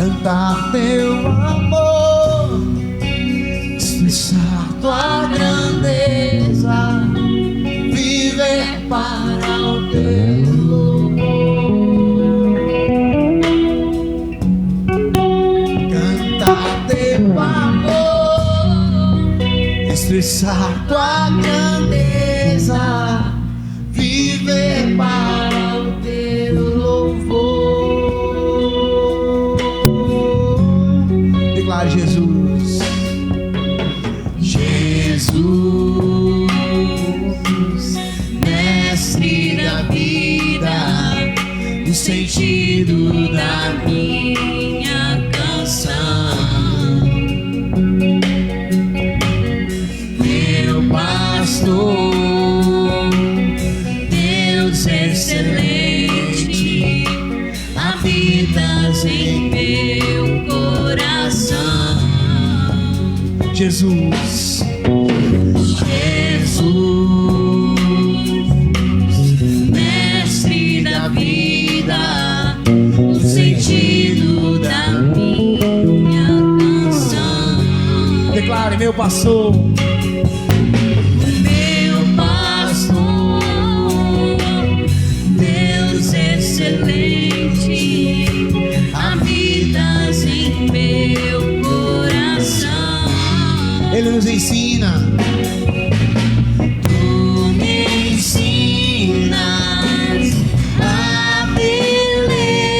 cantar teu amor, expressar tua grandeza, viver para o teu louvor. Cantar teu amor, expressar tua grandeza, viver para o teu louvor. Declare Jesus. Jesus, mestre da vida, o sentido da minha canção. Meu pastor, Deus excelente, habitas em meu coração. Jesus, mestre da vida, o sentido da minha canção. Declare, meu pastor. Meu pastor, Deus excelente, habitas em meu coração. Ele nos ensina. Tu me ensinas a beleza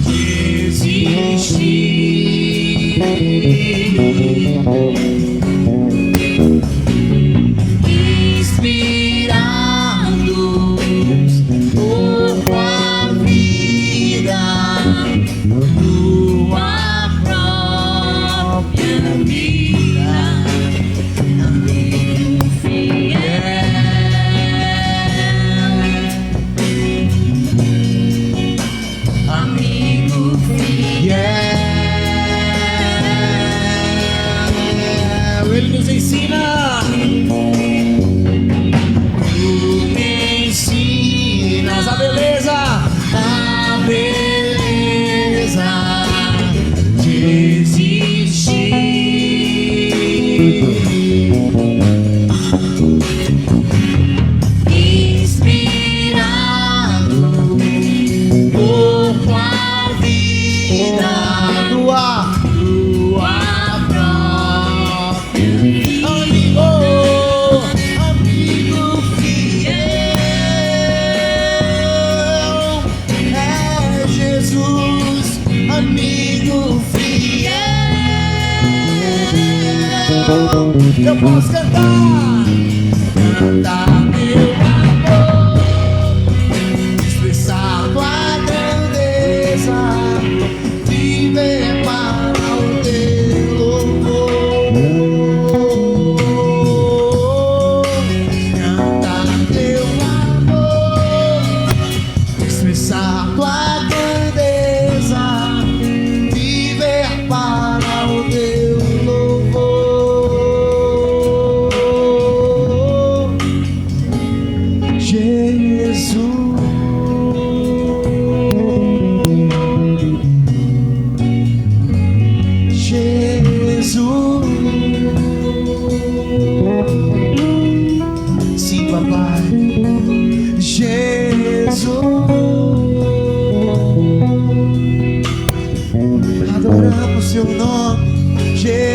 de existir, inspirados por tua vida, tua própria vida, amigo fiel, amigo fiel. Ele nos ensina. Tu me ensinas a beleza de existir, inspirado por tua vida, tua própria vida. Amigo fiel, é Jesus, amigo fiel. Eu posso cantar meu amor, expressar tua grandeza, viver para o teu louvor. Cantar teu amor, expressar tua grandeza, viver para o teu louvor. Jesus, Jesus, sim, papai. Jesus, adoramos seu nome, Jesus.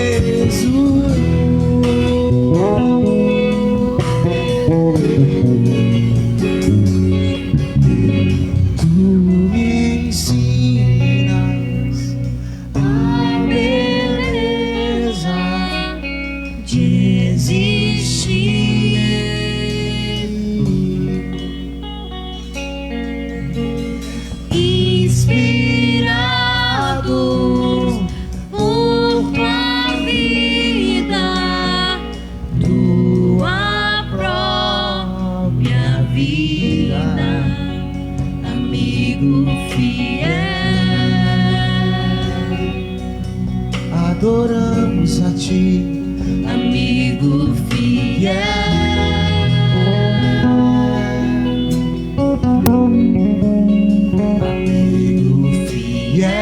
Tu me ensinas a beleza de existir, inspirado por tua vida, tua própria vida, amigo fiel. Adoramos a ti, amigo fiel. Amigo fiel.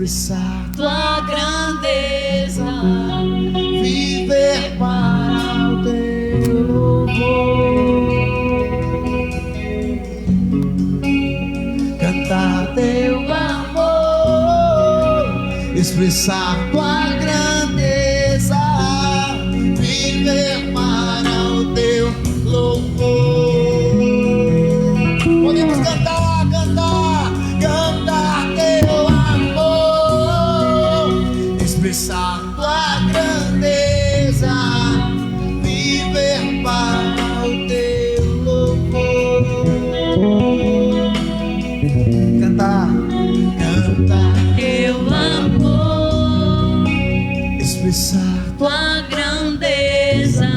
expressar tua grandeza, viver para o teu louvor, cantar teu amor, expressar tua grandeza, viver para o teu louvor. Podemos cantar teu amor, expressar tua grandeza, viver para o teu louvor. Cantar teu amor, expressar tua grandeza,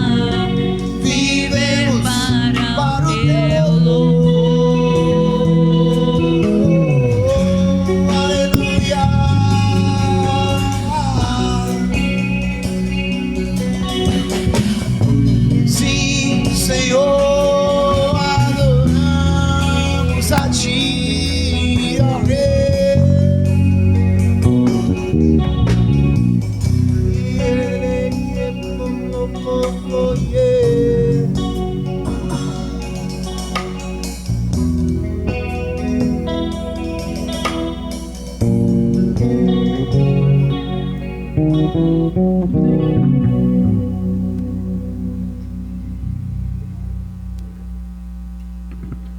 viver para o teu louvor. Aleluia. Sim, Senhor, adoramos a ti, ó Rei.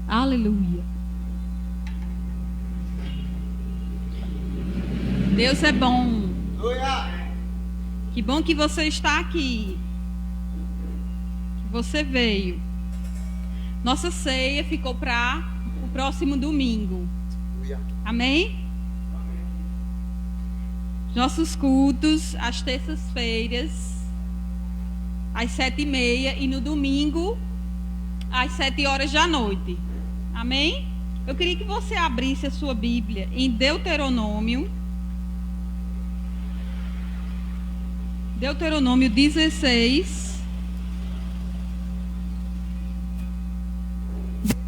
Aleluia. Deus é bom. Que bom que você está aqui. Que você veio. Nossa ceia ficou para o próximo domingo. Amém? Nossos cultos às terças-feiras às 7h30 e no domingo às 7h da noite. Amém? Eu queria que você abrisse a sua Bíblia em Deuteronômio 16.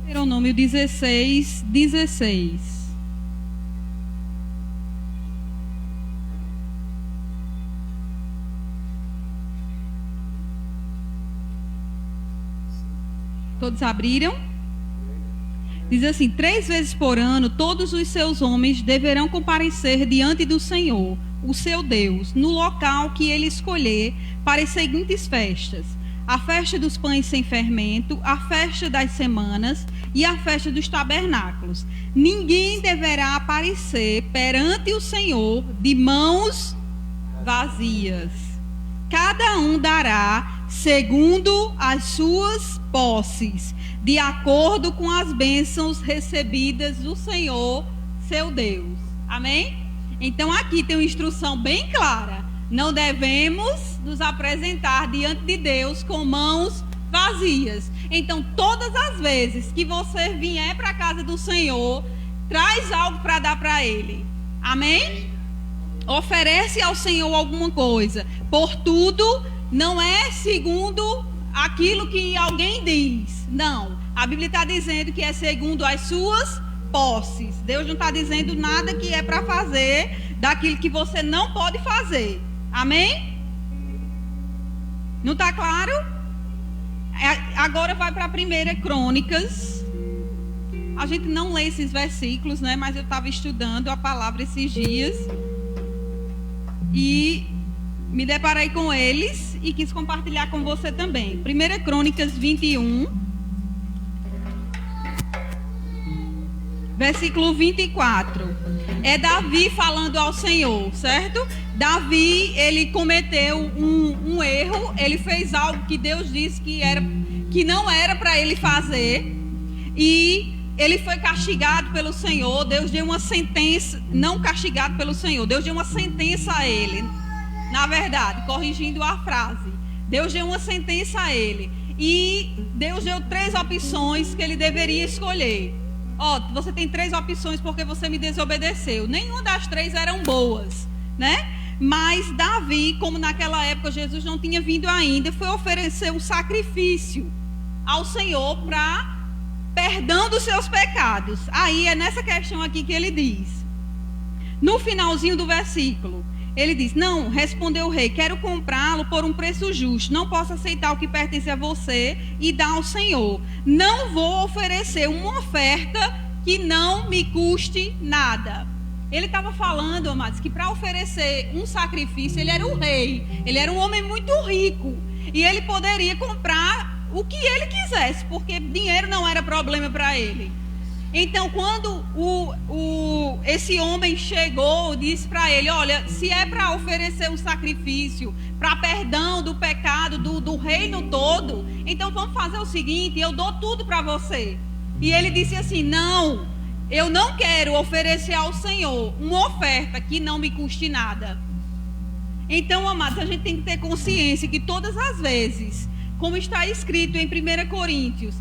Deuteronômio 16. Todos abriram? Diz assim: 3 vezes por ano, todos os seus homens deverão comparecer diante do Senhor, o seu Deus, no local que ele escolher para as seguintes festas: a festa dos pães sem fermento, a festa das semanas e a festa dos tabernáculos. Ninguém deverá aparecer perante o Senhor de mãos vazias. Cada um dará segundo as suas posses, de acordo com as bênçãos recebidas do Senhor, seu Deus. Amém? Então aqui tem uma instrução bem clara. Não devemos nos apresentar diante de Deus com mãos vazias. Então todas as vezes que você vier para a casa do Senhor, traz algo para dar para Ele. Amém? Oferece ao Senhor alguma coisa. Por tudo, não é segundo aquilo que alguém diz. Não. A Bíblia está dizendo que é segundo as suas posses. Deus não está dizendo nada que é para fazer daquilo que você não pode fazer. Amém? Não está claro? Agora vai para a 1 Crônicas. A gente não lê esses versículos, né? Mas eu estava estudando a palavra esses dias e me deparei com eles e quis compartilhar com você também. 1 Crônicas 21, versículo 24. É Davi falando ao Senhor, certo? Davi, ele cometeu um erro. Ele fez algo que Deus disse que não era para ele fazer. E ele foi castigado pelo Senhor. Deus deu uma sentença. Não castigado pelo Senhor, Deus deu uma sentença a ele. Na verdade, corrigindo a frase, Deus deu uma sentença a ele. E Deus deu 3 opções que ele deveria escolher. Você tem 3 opções porque você me desobedeceu. Nenhuma das 3 eram boas, né? Mas Davi, como naquela época Jesus não tinha vindo ainda, foi oferecer um sacrifício ao Senhor para perdão dos seus pecados. Aí é nessa questão aqui que ele diz: No finalzinho do versículo, ele diz: não, respondeu o rei, quero comprá-lo por um preço justo. Não posso aceitar o que pertence a você e dar ao Senhor. Não vou oferecer uma oferta que não me custe nada. Ele estava falando, amados, que para oferecer um sacrifício, ele era um rei. Ele era um homem muito rico. E ele poderia comprar o que ele quisesse, porque dinheiro não era problema para ele. Então, quando esse homem chegou, disse para ele: olha, se é para oferecer um sacrifício para perdão do pecado do reino todo, então vamos fazer o seguinte, eu dou tudo para você. E ele disse assim: não, eu não quero oferecer ao Senhor uma oferta que não me custe nada. Então, amados, a gente tem que ter consciência que todas as vezes, como está escrito em 1 Coríntios,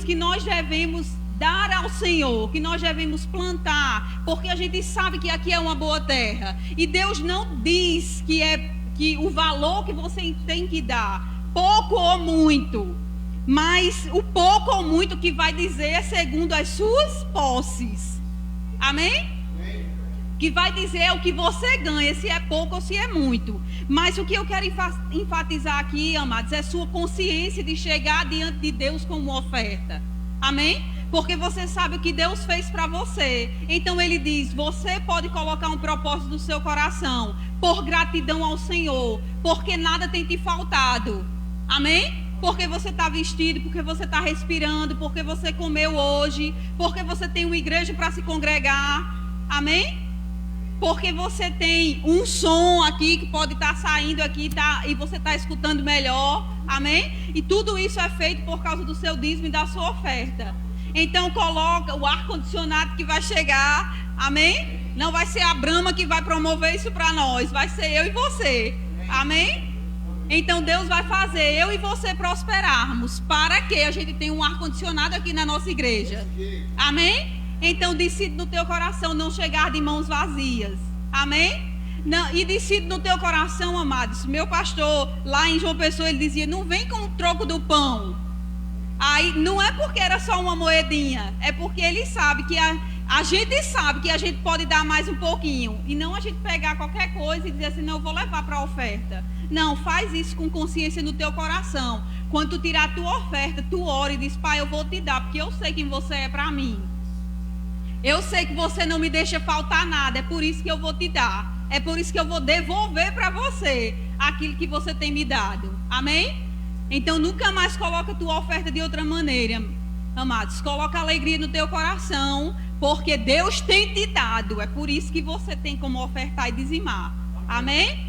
que nós devemos dar ao Senhor, que nós devemos plantar, porque a gente sabe que aqui é uma boa terra. E Deus não diz que o valor que você tem que dar, pouco ou muito, mas o pouco ou muito que vai dizer é segundo as suas posses. Amém? Que vai dizer o que você ganha, se é pouco ou se é muito. Mas o que eu quero enfatizar aqui, amados, é sua consciência de chegar diante de Deus com uma oferta. Amém? Porque você sabe o que Deus fez para você. Então ele diz: você pode colocar um propósito no seu coração, por gratidão ao Senhor, porque nada tem te faltado. Amém? Porque você está vestido, porque você está respirando, porque você comeu hoje, porque você tem uma igreja para se congregar. Amém? Porque você tem um som aqui que pode estar saindo aqui e você está escutando melhor. Amém? E tudo isso é feito por causa do seu dízimo e da sua oferta. Então coloca o ar-condicionado que vai chegar. Amém? Não vai ser a Brahma que vai promover isso para nós. Vai ser eu e você. Amém? Então Deus vai fazer eu e você prosperarmos. Para que a gente tenha um ar-condicionado aqui na nossa igreja. Amém? Então decide no teu coração não chegar de mãos vazias. Amém? Não, e decide no teu coração, amados. Meu pastor lá em João Pessoa, ele dizia: não vem com o troco do pão. Aí não é porque era só uma moedinha, é porque ele sabe que a gente sabe que a gente pode dar mais um pouquinho. E não a gente pegar qualquer coisa e dizer assim: não, eu vou levar para a oferta. Não, faz isso com consciência no teu coração. Quando tu tirar a tua oferta, tu ora e diz: pai, eu vou te dar, porque eu sei quem você é para mim. Eu sei que você não me deixa faltar nada, é por isso que eu vou te dar. É por isso que eu vou devolver para você aquilo que você tem me dado. Amém? Então nunca mais coloca a tua oferta de outra maneira, amados. Coloca alegria no teu coração, porque Deus tem te dado. É por isso que você tem como ofertar e dizimar. Amém?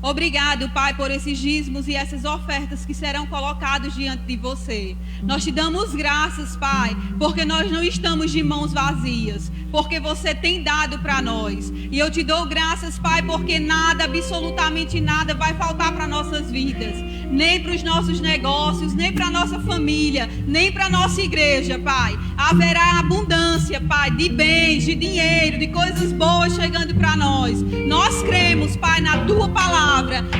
Obrigado, Pai, por esses dízimos e essas ofertas que serão colocados diante de você. Nós te damos graças, Pai, porque nós não estamos de mãos vazias, porque você tem dado para nós. E eu te dou graças, Pai, porque nada, absolutamente nada vai faltar para nossas vidas. Nem para os nossos negócios, nem para a nossa família, nem para a nossa igreja, Pai. Haverá abundância, Pai, de bens, de dinheiro, de coisas boas chegando para nós. Nós cremos, Pai, na Tua Palavra.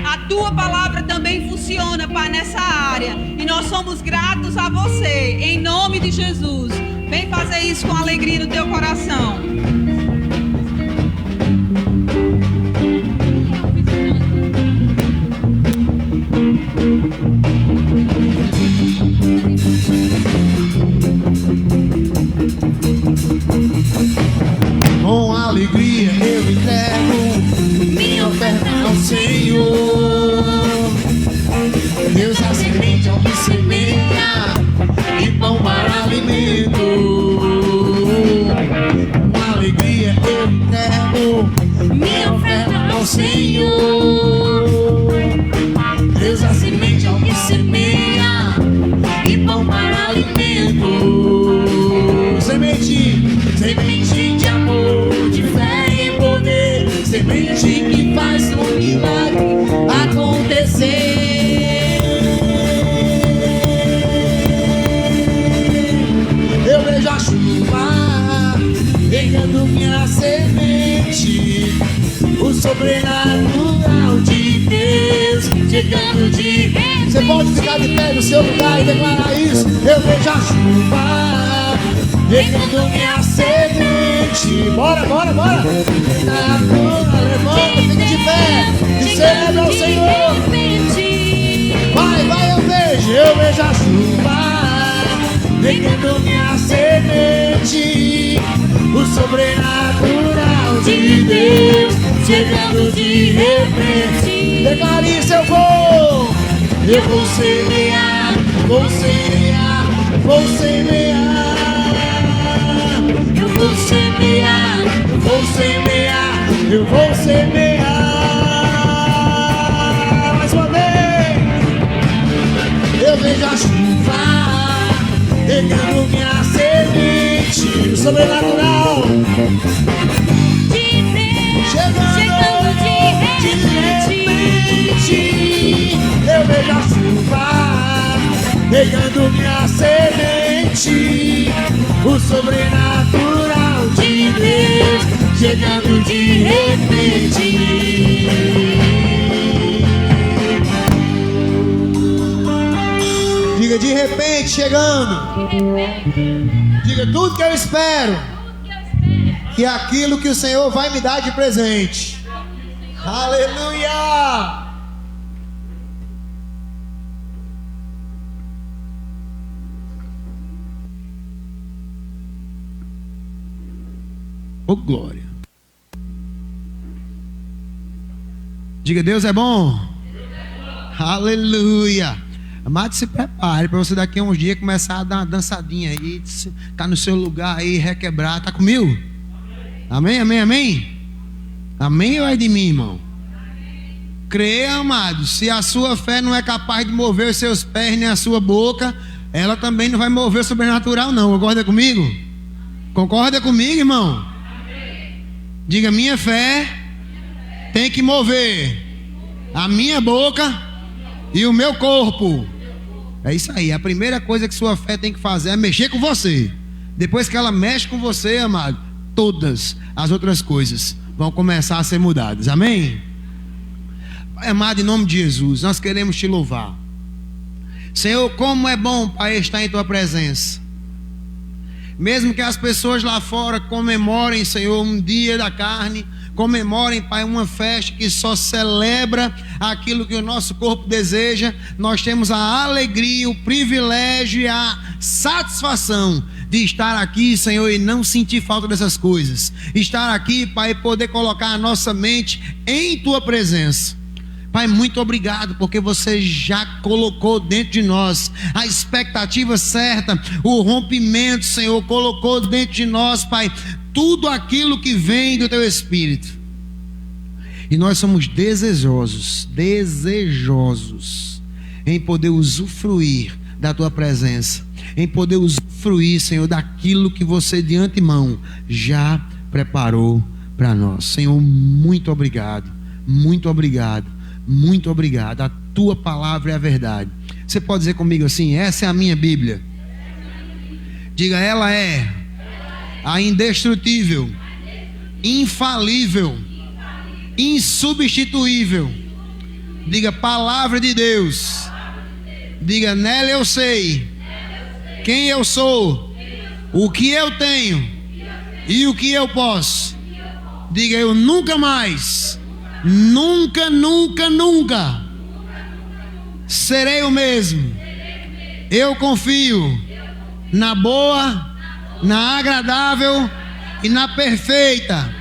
A Tua Palavra também funciona, Pai, nessa área. E nós somos gratos a Você, em nome de Jesus. Vem fazer isso com alegria no Teu coração. Com alegria eu entrego minha oferta ao Senhor. Deus a semente ao que semeia e pão para alimento. Com alegria eu entrego minha oferta ao Senhor. Deus a semente ao que semeia e pão para alimento. Semente de amor, de fé e poder. Semente que faz um milagre acontecer. Eu vejo a chuva regando minha semente, o sobrenatural de Deus chegando de repente. Você pode ficar de pé no seu lugar e declarar isso. Eu vejo a chuva regando minha semente, semente. Bora, bora, bora. Na cura, levanta, fica de pé e celebra o Senhor. Vai, vai, eu vejo a chuva regando minha semente. O sobrenatural de Deus chegando de repente. Declare isso, eu vou semear, vou semear, vou semear. Eu vou semear, eu vou semear, eu vou semear. Mais uma vez. Eu vejo a chuva regando minha semente. O sobrenatural chegando de repente. Eu vejo a chuva regando minha semente. O sobrenatural de Deus chegando de repente. Diga de repente chegando. Diga tudo que eu espero. Que é aquilo que o Senhor vai me dar de presente. Aleluia! Oh, glória. Diga, Deus é bom. Aleluia. Amado, se prepare para você daqui a uns dias começar a dar uma dançadinha aí, tá no seu lugar aí, requebrar. Tá comigo? Amém, amém, amém? Amém ou é de mim, irmão? Creia, amado. Se a sua fé não é capaz de mover os seus pés nem a sua boca, ela também não vai mover o sobrenatural, não. Concorda comigo? Concorda comigo, irmão? Diga, minha fé tem que mover a minha boca e o meu corpo. É isso aí. A primeira coisa que sua fé tem que fazer é mexer com você. Depois que ela mexe com você, amado, todas as outras coisas vão começar a ser mudadas. Amém? Pai amado, em nome de Jesus, nós queremos te louvar. Senhor, como é bom, Pai, estar em tua presença. Mesmo que as pessoas lá fora comemorem, Senhor, um dia da carne, comemorem, Pai, uma festa que só celebra aquilo que o nosso corpo deseja, nós temos a alegria, o privilégio e a satisfação de estar aqui, Senhor, e não sentir falta dessas coisas. Estar aqui, Pai, e poder colocar a nossa mente em tua presença. Pai, muito obrigado, porque você já colocou dentro de nós a expectativa certa, o rompimento, Senhor, colocou dentro de nós, Pai, tudo aquilo que vem do teu Espírito. E nós somos desejosos em poder usufruir da tua presença, em poder usufruir, Senhor, daquilo que você de antemão já preparou para nós. Senhor, muito obrigado, muito obrigado. Muito obrigado, a tua palavra é a verdade. Você pode dizer comigo assim: essa é a minha Bíblia. Diga, ela é a indestrutível, infalível, insubstituível. Diga, palavra de Deus. Diga, nela eu sei quem eu sou, o que eu tenho e o que eu posso. Diga, eu nunca mais, nunca serei o mesmo. Eu confio na boa, na agradável e na perfeita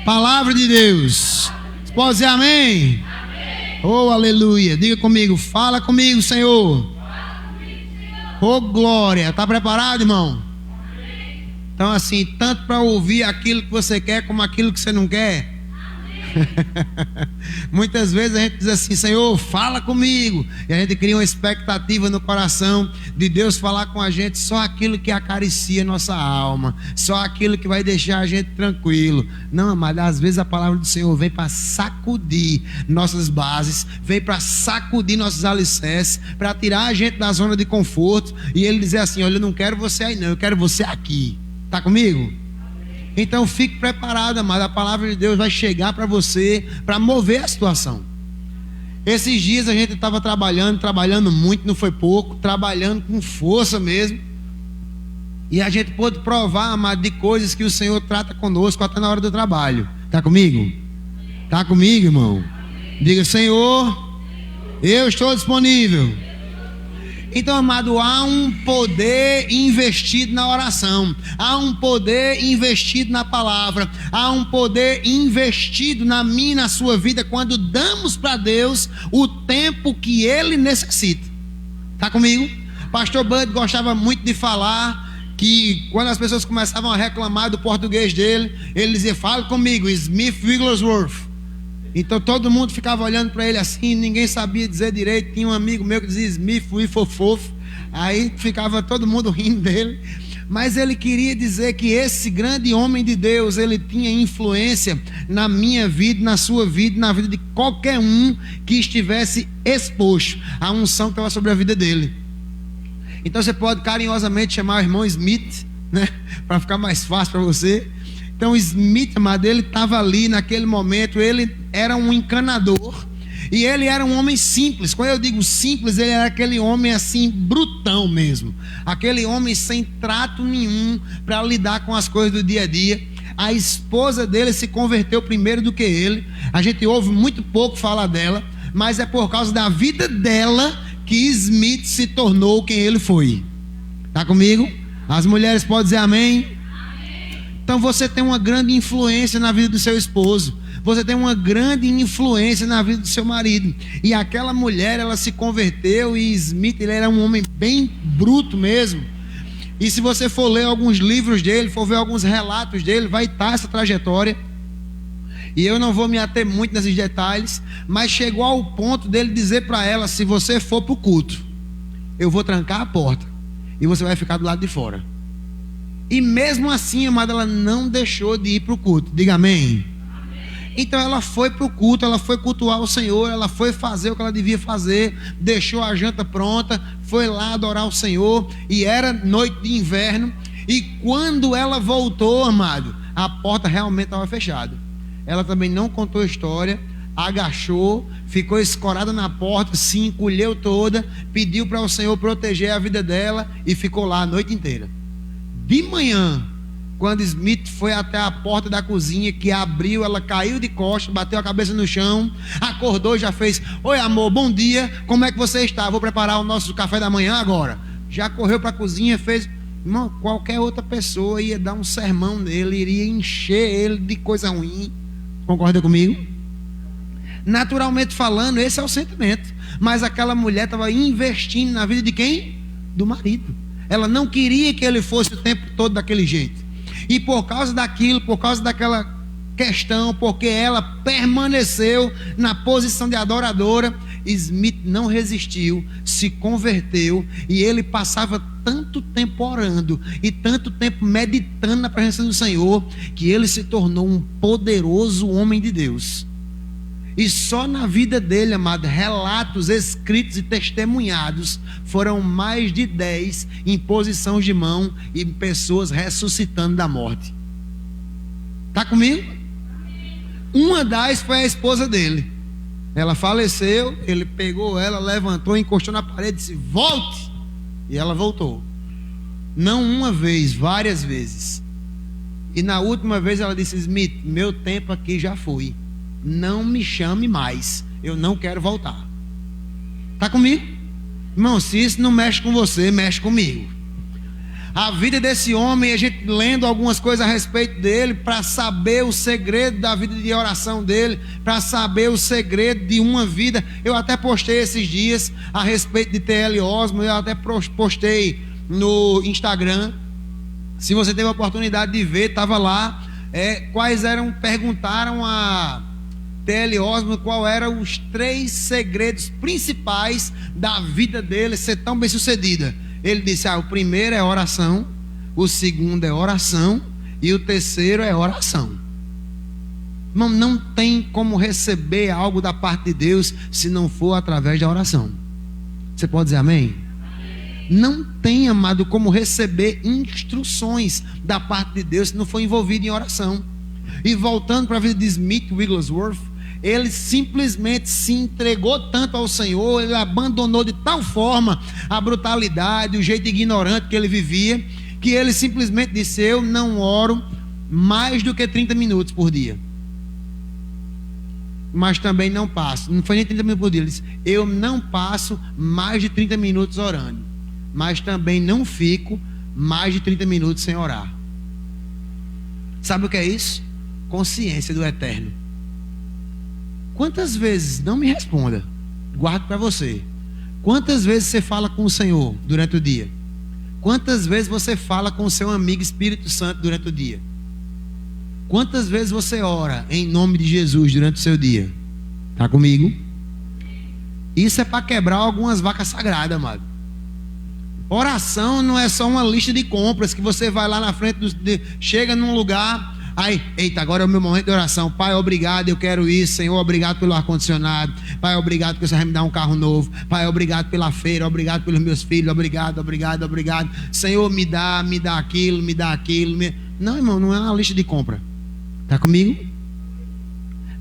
palavra de Deus. Você pode dizer amém? Oh, aleluia. Diga comigo, fala comigo, Senhor. Oh, glória. Está preparado, irmão? Então, assim, tanto para ouvir aquilo que você quer como aquilo que você não quer. Muitas vezes a gente diz assim: Senhor, fala comigo, e a gente cria uma expectativa no coração de Deus falar com a gente só aquilo que acaricia nossa alma, só aquilo que vai deixar a gente tranquilo. Não, mas às vezes a palavra do Senhor vem para sacudir nossas bases, vem para sacudir nossos alicerces, para tirar a gente da zona de conforto, e Ele dizer assim: olha, eu não quero você aí não, eu quero você aqui. Está comigo? Então fique preparado, amado. A palavra de Deus vai chegar para você, para mover a situação. Esses dias a gente estava trabalhando muito, não foi pouco, trabalhando com força mesmo. E a gente pôde provar, amado, de coisas que o Senhor trata conosco até na hora do trabalho. Está comigo? Está comigo, irmão? Diga: Senhor, eu estou disponível. Então, amado, há um poder investido na oração, há um poder investido na palavra, há um poder investido na minha e na sua vida quando damos para Deus o tempo que Ele necessita. Está comigo? Pastor Bud gostava muito de falar que quando as pessoas começavam a reclamar do português dele, ele dizia: fale comigo, Smith Wigglesworth. Então todo mundo ficava olhando para ele assim, ninguém sabia dizer direito. Tinha um amigo meu que dizia Smith Wigglesworth, aí ficava todo mundo rindo dele. Mas ele queria dizer que esse grande homem de Deus, ele tinha influência na minha vida, na sua vida, na vida de qualquer um que estivesse exposto à unção que estava sobre a vida dele. Então você pode carinhosamente chamar o irmão Smith, né, para ficar mais fácil para você. Então Smith, amado, ele estava ali naquele momento. Ele era um encanador e ele era um homem simples. Quando eu digo simples, ele era aquele homem assim, brutão mesmo, aquele homem sem trato nenhum para lidar com as coisas do dia a dia. A esposa dele se converteu primeiro do que ele. A gente ouve muito pouco falar dela, mas é por causa da vida dela que Smith se tornou quem ele foi. Está comigo? As mulheres podem dizer amém? Então você tem uma grande influência na vida do seu esposo, você tem uma grande influência na vida do seu marido. E aquela mulher, ela se converteu, e Smith, ele era um homem bem bruto mesmo. E se você for ler alguns livros dele, for ver alguns relatos dele, vai estar essa trajetória. E eu não vou me ater muito nesses detalhes, mas chegou ao ponto dele dizer para ela: se você for para o culto, eu vou trancar a porta e você vai ficar do lado de fora. E mesmo assim, amada, ela não deixou de ir para o culto. Diga amém. Então ela foi para o culto, ela foi cultuar o Senhor, ela foi fazer o que ela devia fazer, deixou a janta pronta, foi lá adorar o Senhor. E era noite de inverno. E quando ela voltou, amado, a porta realmente estava fechada. Ela também não contou a história, agachou, ficou escorada na porta, se encolheu toda, pediu para o Senhor proteger a vida dela e ficou lá a noite inteira. De manhã, quando Smith foi até a porta da cozinha, que abriu, ela caiu de costas, bateu a cabeça no chão, acordou e já fez: oi amor, bom dia, como é que você está? Vou preparar o nosso café da manhã agora. Já correu para a cozinha, fez. Irmão, qualquer outra pessoa ia dar um sermão nele, iria encher ele de coisa ruim. Concorda comigo? Naturalmente falando, esse é o sentimento. Mas aquela mulher estava investindo na vida de quem? Do marido. Ela não queria que ele fosse o tempo todo daquele jeito. E por causa daquilo, por causa daquela questão, porque ela permaneceu na posição de adoradora, Smith não resistiu, se converteu. E ele passava tanto tempo orando e tanto tempo meditando na presença do Senhor, que ele se tornou um poderoso homem de Deus. E só na vida dele, amado, relatos escritos e testemunhados, foram mais de 10 imposições de mão e pessoas ressuscitando da morte. Está comigo? Uma das foi a esposa dele. Ela faleceu, ele pegou ela, levantou, encostou na parede e disse: volte! E ela voltou. Não uma vez, várias vezes. E na última vez ela disse: Smith, meu tempo aqui já foi, não me chame mais, eu não quero voltar. Está comigo? Irmão, se isso não mexe com você, mexe comigo. A vida desse homem, a gente lendo algumas coisas a respeito dele, para saber o segredo da vida de oração dele, para saber o segredo de uma vida. Eu até postei esses dias a respeito de T.L. Osborne, eu até postei no Instagram. Se você teve a oportunidade de ver, estava lá. Perguntaram a T.L. Osborne qual eram os 3 segredos principais da vida dele ser tão bem sucedida. Ele disse: o primeiro é oração, o segundo é oração e o terceiro é oração. Irmão, não tem como receber algo da parte de Deus se não for através da oração. Você pode dizer amém? Não tem, amado, como receber instruções da parte de Deus se não for envolvido em oração. E voltando para a vida de Smith Wigglesworth, ele simplesmente se entregou tanto ao Senhor, ele abandonou de tal forma a brutalidade, o jeito ignorante que ele vivia, que ele simplesmente disse: eu não oro mais do que 30 minutos por dia, mas também não passo, não foi nem 30 minutos por dia, ele disse: eu não passo mais de 30 minutos orando, mas também não fico mais de 30 minutos sem orar. Sabe o que é isso? Consciência do eterno. Quantas vezes, não me responda, guardo para você, quantas vezes você fala com o Senhor durante o dia? Quantas vezes você fala com o seu amigo Espírito Santo durante o dia? Quantas vezes você ora em nome de Jesus durante o seu dia? Está comigo? Isso é para quebrar algumas vacas sagradas, amado. Oração não é só uma lista de compras que você vai lá na frente, chega num lugar, aí, eita, agora é o meu momento de oração. Pai, obrigado, eu quero isso. Senhor, obrigado pelo ar-condicionado. Pai, obrigado que você vai me dar um carro novo. Pai, obrigado pela feira, obrigado pelos meus filhos. Obrigado. Senhor, me dá aquilo, Não, irmão, não é uma lista de compra. Está comigo?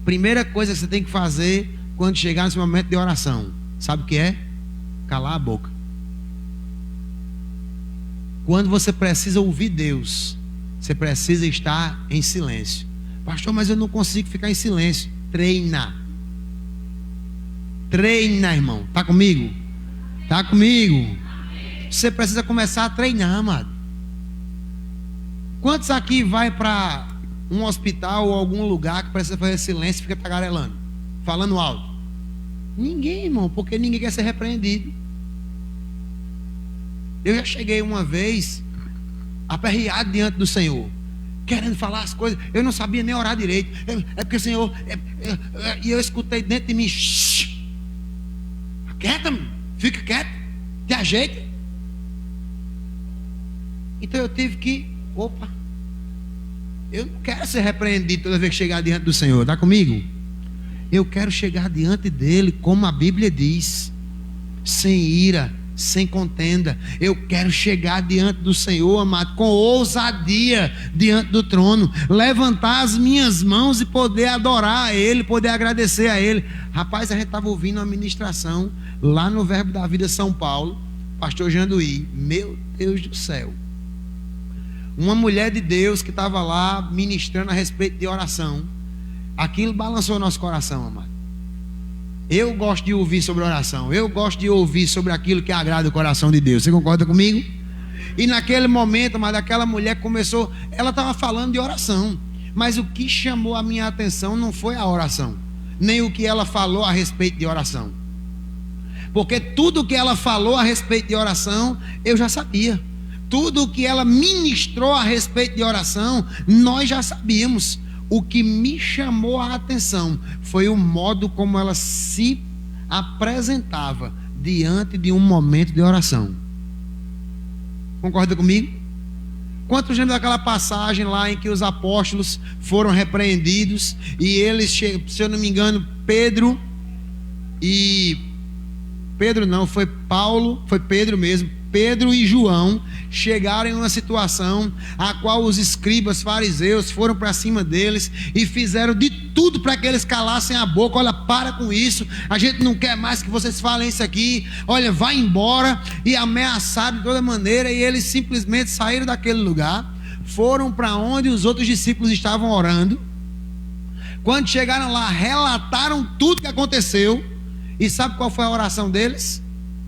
Primeira coisa que você tem que fazer quando chegar nesse momento de oração, sabe o que é? Calar a boca. Quando você precisa ouvir Deus, você precisa estar em silêncio. Pastor, mas eu não consigo ficar em silêncio. Treina, irmão. Está comigo? Está comigo? Você precisa começar a treinar, amado. Quantos aqui vai para um hospital ou algum lugar que precisa fazer silêncio e fica tagarelando, falando alto? Ninguém, irmão, porque ninguém quer ser repreendido. Eu já cheguei uma vez aperreado diante do Senhor, querendo falar as coisas, eu não sabia nem orar direito. É porque o Senhor, e eu escutei dentro de mim: quieta, fica quieto, te ajeita. Então eu tive que, eu não quero ser repreendido toda vez que chegar diante do Senhor. Está comigo? Eu quero chegar diante dele, como a Bíblia diz, sem ira, sem contenda. Eu quero chegar diante do Senhor, amado, com ousadia diante do trono, levantar as minhas mãos e poder adorar a Ele, poder agradecer a Ele. Rapaz, a gente estava ouvindo uma ministração lá no Verbo da Vida São Paulo, pastor Janduí. Meu Deus do céu, uma mulher de Deus que estava lá ministrando a respeito de oração. Aquilo balançou nosso coração, amado. Eu gosto de ouvir sobre oração, eu gosto de ouvir sobre aquilo que agrada o coração de Deus. Você concorda comigo? E naquele momento, mas aquela mulher começou, ela estava falando de oração, mas o que chamou a minha atenção não foi a oração, nem o que ela falou a respeito de oração, porque tudo o que ela falou a respeito de oração eu já sabia. Tudo o que ela ministrou a respeito de oração nós já sabíamos. O que me chamou a atenção foi o modo como ela se apresentava diante de um momento de oração. Concorda comigo? Quantos lembram daquela passagem lá em que os apóstolos foram repreendidos e eles, se eu não me engano, Pedro e João chegaram em uma situação a qual os escribas fariseus foram para cima deles e fizeram de tudo para que eles calassem a boca. Olha, para com isso, a gente não quer mais que vocês falem isso aqui, olha, vai embora. E ameaçaram de toda maneira, e eles simplesmente saíram daquele lugar, foram para onde os outros discípulos estavam orando. Quando chegaram lá, relataram tudo que aconteceu. E sabe qual foi a oração deles?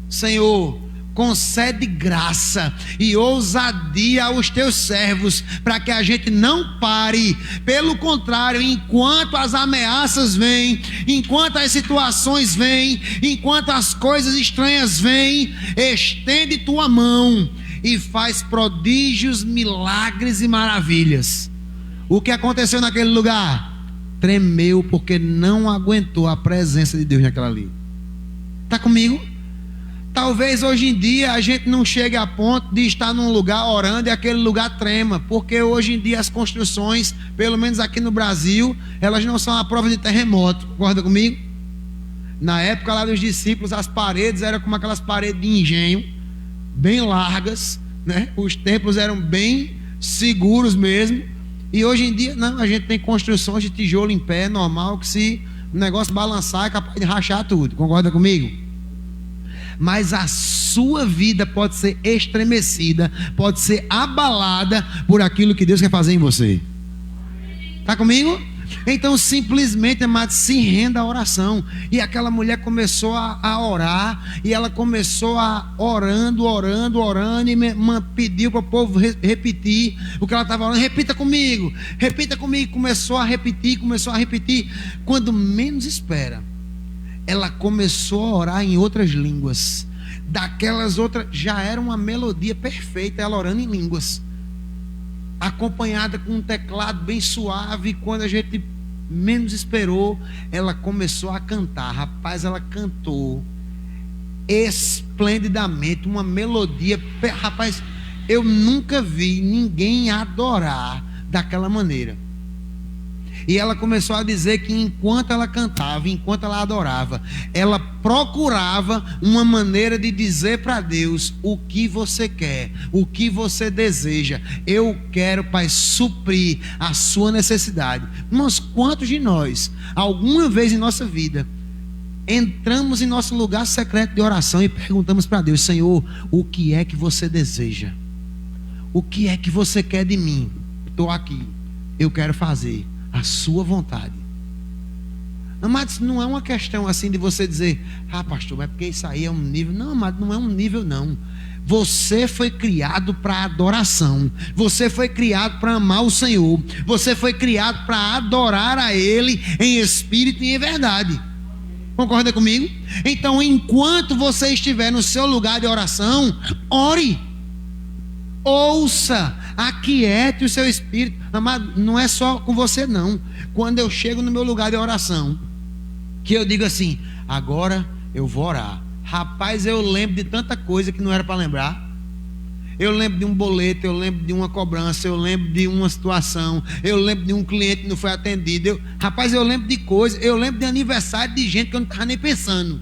Senhor, concede graça e ousadia aos teus servos, para que a gente não pare. Pelo contrário, enquanto as ameaças vêm, enquanto as situações vêm, enquanto as coisas estranhas vêm, estende tua mão e faz prodígios, milagres e maravilhas. O que aconteceu naquele lugar? Tremeu, porque não aguentou a presença de Deus naquela ali. Está comigo? Talvez hoje em dia a gente não chegue a ponto de estar num lugar orando e aquele lugar trema, porque hoje em dia as construções, pelo menos aqui no Brasil, elas não são a prova de terremoto. Concorda comigo? Na época lá dos discípulos, as paredes eram como aquelas paredes de engenho, bem largas, né? Os templos eram bem seguros mesmo. E hoje em dia não, a gente tem construções de tijolo em pé, normal, que se o negócio balançar é capaz de rachar tudo. Concorda comigo? mas a sua vida pode ser estremecida, pode ser abalada por aquilo que Deus quer fazer em você. Está comigo? Então simplesmente, amado, se renda à oração. E aquela mulher começou a orar, e ela começou a orando, e pediu para o povo repetir o que ela estava orando. Repita comigo. Começou a repetir. Quando menos espera, ela começou a orar em outras línguas. Daquelas outras, já era uma melodia perfeita, ela orando em línguas, acompanhada com um teclado bem suave. E quando a gente menos esperou, ela começou a cantar. Rapaz, ela cantou esplendidamente, uma melodia. Rapaz, eu nunca vi ninguém adorar daquela maneira. E ela começou a dizer que enquanto ela cantava, enquanto ela adorava, ela procurava uma maneira de dizer para Deus o que você quer, o que você deseja. Eu quero, Pai, suprir a sua necessidade. Irmãos, quantos de nós, alguma vez em nossa vida, entramos em nosso lugar secreto de oração e perguntamos para Deus: Senhor, o que é que você deseja? O que é que você quer de mim? Estou aqui, eu quero fazer a sua vontade. Amados, não é uma questão assim de você dizer: ah, pastor, mas porque isso aí é um nível. Não, amado, não é um nível, não. Você foi criado para adoração. Você foi criado para amar o Senhor. Você foi criado para adorar a Ele em espírito e em verdade. Concorda comigo? Então, enquanto você estiver no seu lugar de oração, ore, ouça, aquiete o seu espírito. Amado, não é só com você, não. Quando eu chego no meu lugar de oração, que eu digo assim: agora eu vou orar. Rapaz, eu lembro de tanta coisa que não era para lembrar. Eu lembro de um boleto, eu lembro de uma cobrança, eu lembro de uma situação, eu lembro de um cliente que não foi atendido. Rapaz, eu lembro de coisas, eu lembro de aniversário de gente que eu não estava nem pensando.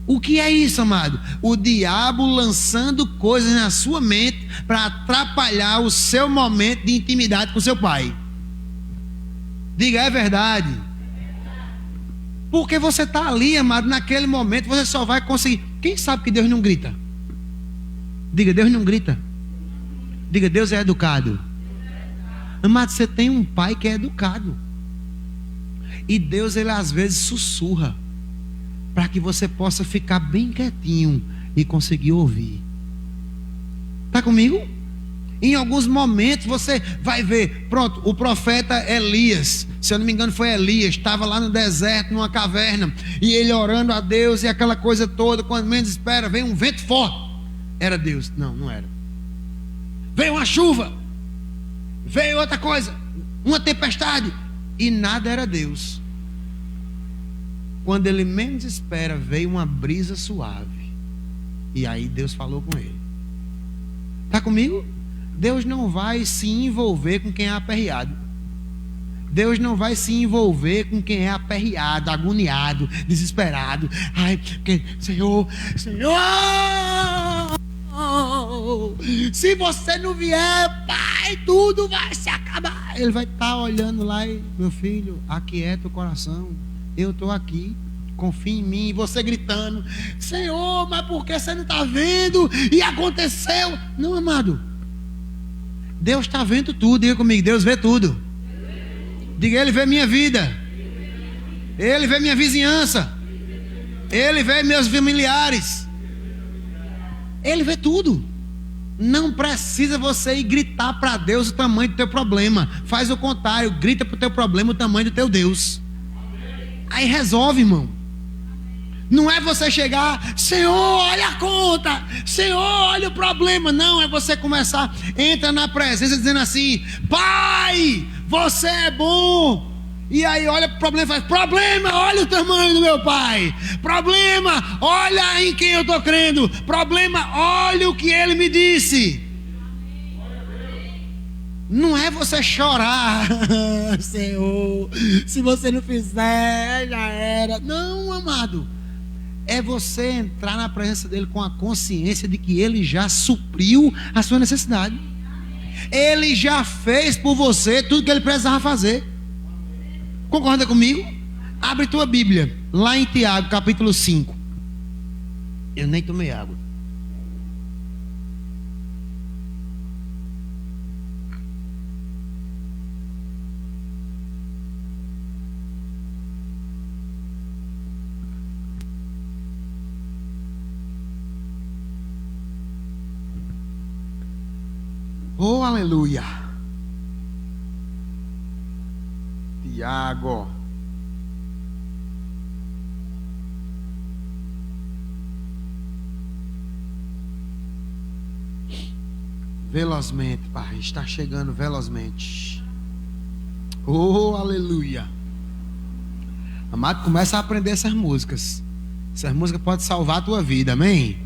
O que é isso, amado? O diabo lançando coisas na sua mente para atrapalhar o seu momento de intimidade com seu pai. Diga, é verdade. Porque você está ali, amado, naquele momento você só vai conseguir. Quem sabe que Deus não grita? Diga, Deus não grita. Diga, Deus é educado. Amado, você tem um pai que é educado. E Deus, ele às vezes sussurra, para que você possa ficar bem quietinho e conseguir ouvir. Está comigo? Em alguns momentos você vai ver, pronto, o profeta Elias, se eu não me engano foi Elias, estava lá no deserto, numa caverna, e ele orando a Deus e aquela coisa toda. Quando menos espera, vem um vento forte. Era Deus? Não, não era. Veio uma chuva, veio outra coisa, uma tempestade, e nada era Deus. Quando ele menos espera, veio uma brisa suave, e aí Deus falou com ele. Está comigo? Deus não vai se envolver com quem é aperreado. Deus não vai se envolver com quem é aperreado, agoniado, desesperado. Ai, porque, Senhor, se você não vier, Pai, tudo vai se acabar. Ele vai estar olhando lá e: meu filho, aquieta o coração. Eu estou aqui, confia em mim. E você gritando: Senhor, mas por que você não está vendo? E aconteceu. Não, amado, Deus está vendo tudo. Diga comigo, Deus vê tudo. Diga, Ele vê minha vida, Ele vê minha vizinhança, Ele vê meus familiares, Ele vê tudo. Não precisa você ir gritar para Deus o tamanho do teu problema. Faz o contrário, grita para o teu problema o tamanho do teu Deus. Aí resolve, irmão. Não é você chegar: Senhor, olha a conta, Senhor, olha o problema. Não, é você começar, entra na presença dizendo assim: Pai, você é bom. E aí olha para o problema e faz: problema, olha o tamanho do meu Pai. Problema, olha em quem eu estou crendo. Problema, olha o que Ele me disse. Não é você chorar: Senhor, se você não fizer, já era. Não, amado. É você entrar na presença dele com a consciência de que Ele já supriu a sua necessidade. Ele já fez por você tudo que Ele precisava fazer. Concorda comigo? Abre tua Bíblia lá em Tiago capítulo 5. Eu nem tomei água. Oh, aleluia. Tiago. Velozmente, Pai, está chegando velozmente. Oh, aleluia. Amado, começa a aprender essas músicas. Essas músicas podem salvar a tua vida, amém?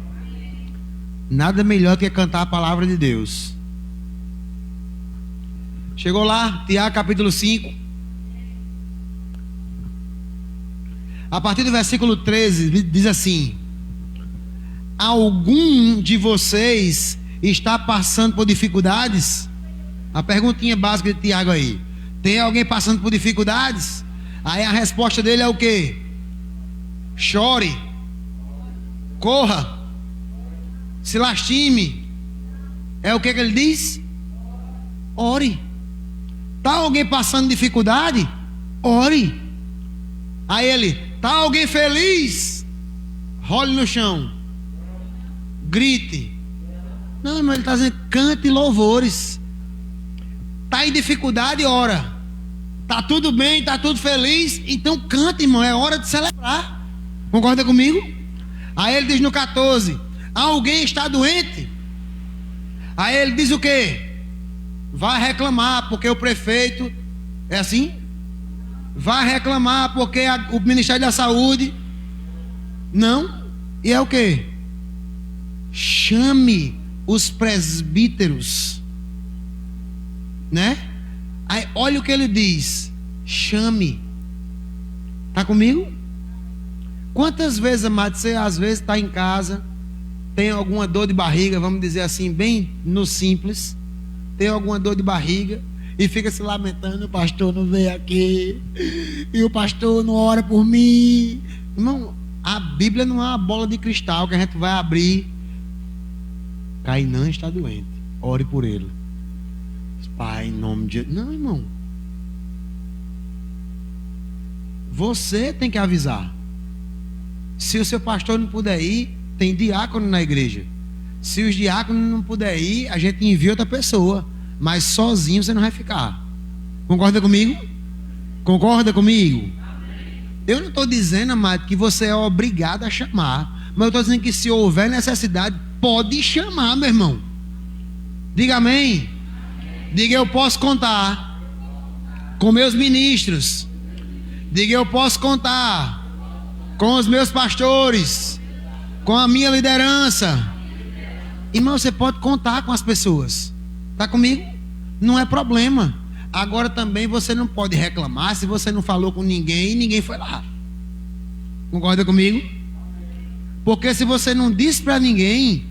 Nada melhor do que cantar a palavra de Deus. Chegou lá, Tiago capítulo 5. A partir do versículo 13, diz assim: algum de vocês está passando por dificuldades? A perguntinha básica de Tiago aí: tem alguém passando por dificuldades? Aí a resposta dele é o quê? Chore, corra, se lastime. É o que ele diz? Ore. Está alguém passando dificuldade? Ore. Aí ele: está alguém feliz? Role no chão, grite. Não, irmão, ele está dizendo: cante louvores. Está em dificuldade? Ora. Está tudo bem, está tudo feliz? Então cante, irmão, é hora de celebrar. Concorda comigo? Aí ele diz no 14: alguém está doente? Aí ele diz o quê? Vai reclamar porque o prefeito, é assim? Vai reclamar porque o Ministério da Saúde, não? E é o quê? Chame os presbíteros, né? Aí olha o que ele diz: chame. Está comigo? Quantas vezes, amado, você às vezes está em casa, tem alguma dor de barriga, vamos dizer assim, bem no simples, tem alguma dor de barriga e fica se lamentando: o pastor não veio aqui, e o pastor não ora por mim. Irmão, a Bíblia não é uma bola de cristal que a gente vai abrir. Cainã está doente, ore por ele. Pai, em nome de Jesus. Não, irmão, você tem que avisar. Se o seu pastor não puder ir, tem diácono na igreja. Se os diáconos não puder ir, a gente envia outra pessoa, mas sozinho você não vai ficar. Concorda comigo? Concorda comigo? Eu não estou dizendo, amado, que você é obrigado a chamar, mas eu estou dizendo que se houver necessidade, pode chamar, meu irmão. Diga amém. Diga: eu posso contar com meus ministros. Diga: eu posso contar com os meus pastores, com a minha liderança. Irmão, você pode contar com as pessoas. Está comigo? Não é problema. Agora também você não pode reclamar se você não falou com ninguém e ninguém foi lá. Concorda comigo? Porque se você não disse para ninguém,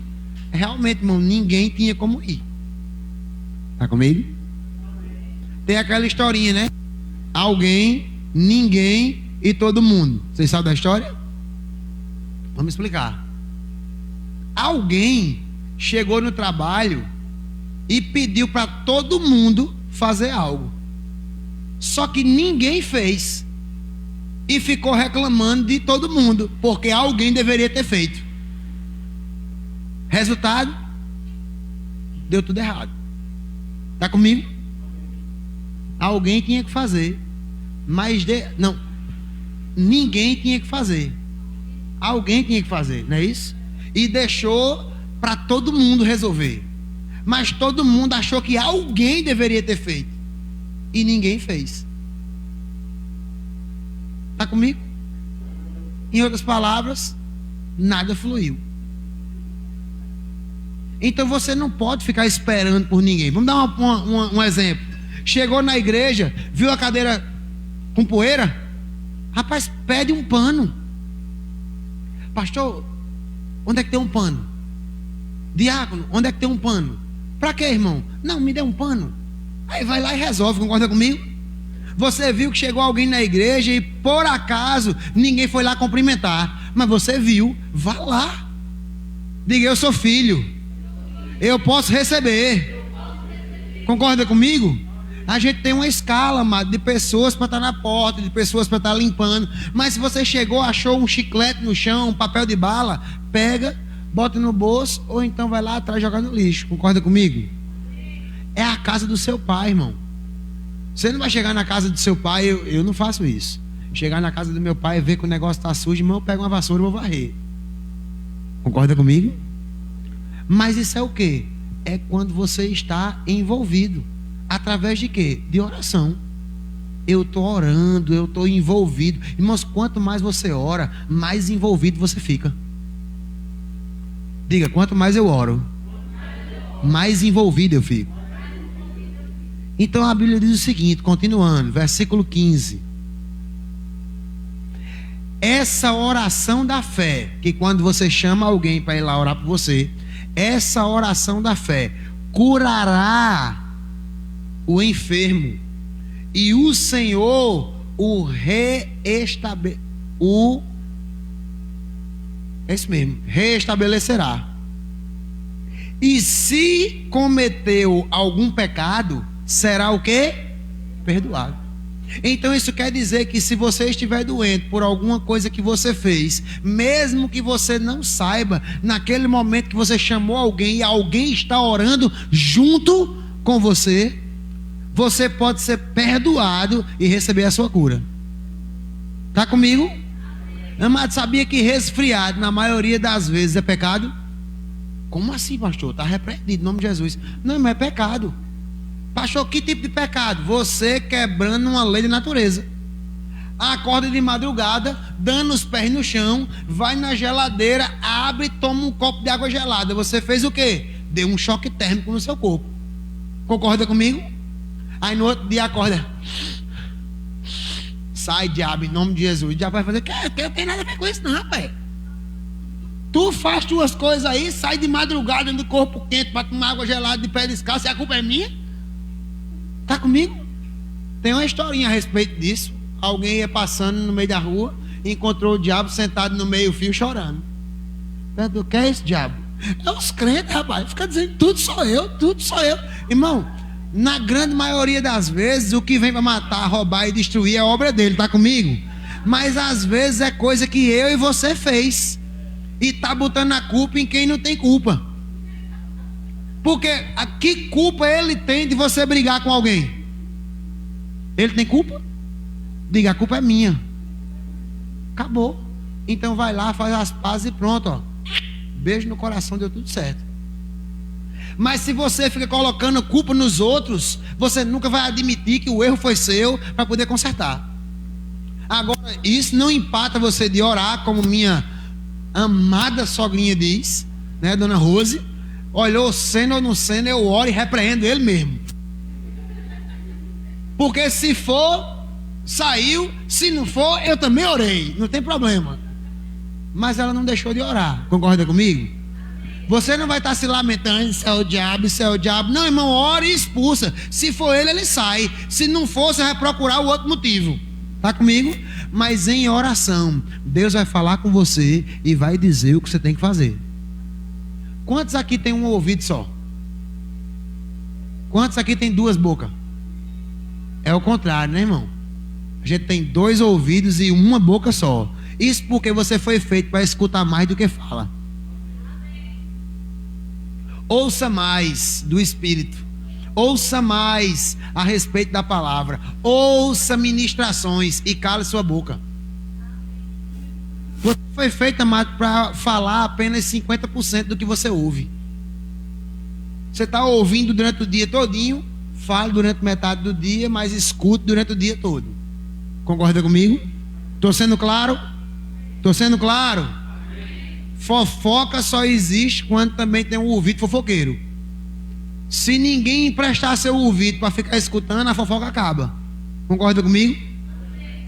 realmente, irmão, ninguém tinha como ir. Está comigo? Tem aquela historinha, né? Alguém, ninguém e todo mundo. Vocês sabem da história? Vamos explicar. Alguém chegou no trabalho e pediu para todo mundo fazer algo. Só que ninguém fez. E ficou reclamando de todo mundo, porque alguém deveria ter feito. Resultado: deu tudo errado. Está comigo? Alguém tinha que fazer, mas não, ninguém tinha que fazer. Alguém tinha que fazer, não é isso? E deixou para todo mundo resolver. Mas todo mundo achou que alguém deveria ter feito e ninguém fez. Está comigo? Em outras palavras, nada fluiu. Então você não pode ficar esperando por ninguém. Vamos dar um exemplo. Chegou na igreja, viu a cadeira com poeira? Rapaz, pede um pano. Pastor, onde é que tem um pano? Diácono, onde é que tem um pano? Para quê, irmão? Não, me dê um pano. Aí vai lá e resolve, concorda comigo? Você viu que chegou alguém na igreja e por acaso ninguém foi lá cumprimentar, mas você viu, vá lá. Diga, eu sou filho. Eu posso receber. Concorda comigo? A gente tem uma escala, amado, de pessoas para estar na porta, de pessoas para estar limpando. Mas se você chegou, achou um chiclete no chão, um papel de bala, pega, bota no bolso, ou então vai lá atrás e joga no lixo. Concorda comigo? É a casa do seu pai, irmão. Você não vai chegar na casa do seu pai, eu não faço isso. Chegar na casa do meu pai e ver que o negócio está sujo, irmão, eu pego uma vassoura e vou varrer. Concorda comigo? Mas isso é o quê? É quando você está envolvido. Através de quê? De oração. Eu estou orando, eu estou envolvido. Irmãos, quanto mais você ora, mais envolvido você fica. Diga, quanto mais eu oro, mais envolvido eu fico. Então a Bíblia diz o seguinte, continuando, versículo 15. Essa oração da fé, que quando você chama alguém para ir lá orar por você, essa oração da fé curará o enfermo, e o Senhor o restabelecerá. E se cometeu algum pecado, será o quê? Perdoado. Então isso quer dizer que se você estiver doente por alguma coisa que você fez, mesmo que você não saiba, naquele momento que você chamou alguém e alguém está orando junto com você, você pode ser perdoado e receber a sua cura. Está comigo? Amado, sabia que resfriado na maioria das vezes é pecado? Como assim, pastor? Está repreendido em nome de Jesus. Não, mas é pecado. Pastor, que tipo de pecado? Você quebrando uma lei de natureza. Acorda de madrugada, dando os pés no chão, vai na geladeira, abre e toma um copo de água gelada. Você fez o quê? Deu um choque térmico no seu corpo. Concorda comigo? Aí no outro dia acorda. Sai, diabo, em nome de Jesus. O diabo vai fazer, que eu não tenho nada a ver com isso não, rapaz. Tu faz tuas coisas aí, sai de madrugada no corpo quente para tomar água gelada de pé descalço, e a culpa é minha? Tá comigo? Tem uma historinha a respeito disso. Alguém ia passando no meio da rua, encontrou o diabo sentado no meio-fio chorando. O que é esse diabo? É os crentes, rapaz. Fica dizendo, tudo sou eu, tudo sou eu. Irmão, na grande maioria das vezes, o que vem para matar, roubar e destruir é obra dele, tá comigo? Mas às vezes é coisa que eu e você fez, e tá botando a culpa em quem não tem culpa. Porque que culpa ele tem de você brigar com alguém? Ele tem culpa? Diga, a culpa é minha. Acabou. Então vai lá, faz as pazes e pronto, ó. Beijo no coração, deu tudo certo. Mas se você fica colocando culpa nos outros, você nunca vai admitir que o erro foi seu para poder consertar. Agora, isso não empata você de orar, como minha amada sogrinha diz, né, dona Rose? Olhou sendo ou não sendo, eu oro e repreendo ele mesmo. Porque se for, saiu. Se não for, eu também orei. Não tem problema. Mas ela não deixou de orar. Concorda comigo? Você não vai estar se lamentando, isso é o diabo, isso é o diabo. Não, irmão, ora e expulsa. Se for ele, ele sai. Se não for, você vai procurar o outro motivo. Está comigo? Mas em oração, Deus vai falar com você e vai dizer o que você tem que fazer. Quantos aqui tem um ouvido só? Quantos aqui tem duas bocas? É o contrário, né, irmão? A gente tem dois ouvidos e uma boca só. Isso porque você foi feito para escutar mais do que fala. Ouça mais do Espírito. Ouça mais a respeito da palavra. Ouça ministrações e cale sua boca. Você foi feito, amado, para falar apenas 50% do que você ouve. Você está ouvindo durante o dia todinho, fale durante metade do dia, mas escute durante o dia todo. Concorda comigo? Estou sendo claro? Estou sendo claro? Fofoca só existe quando também tem um ouvido fofoqueiro. Se ninguém emprestar seu ouvido para ficar escutando, a fofoca acaba. Concorda comigo?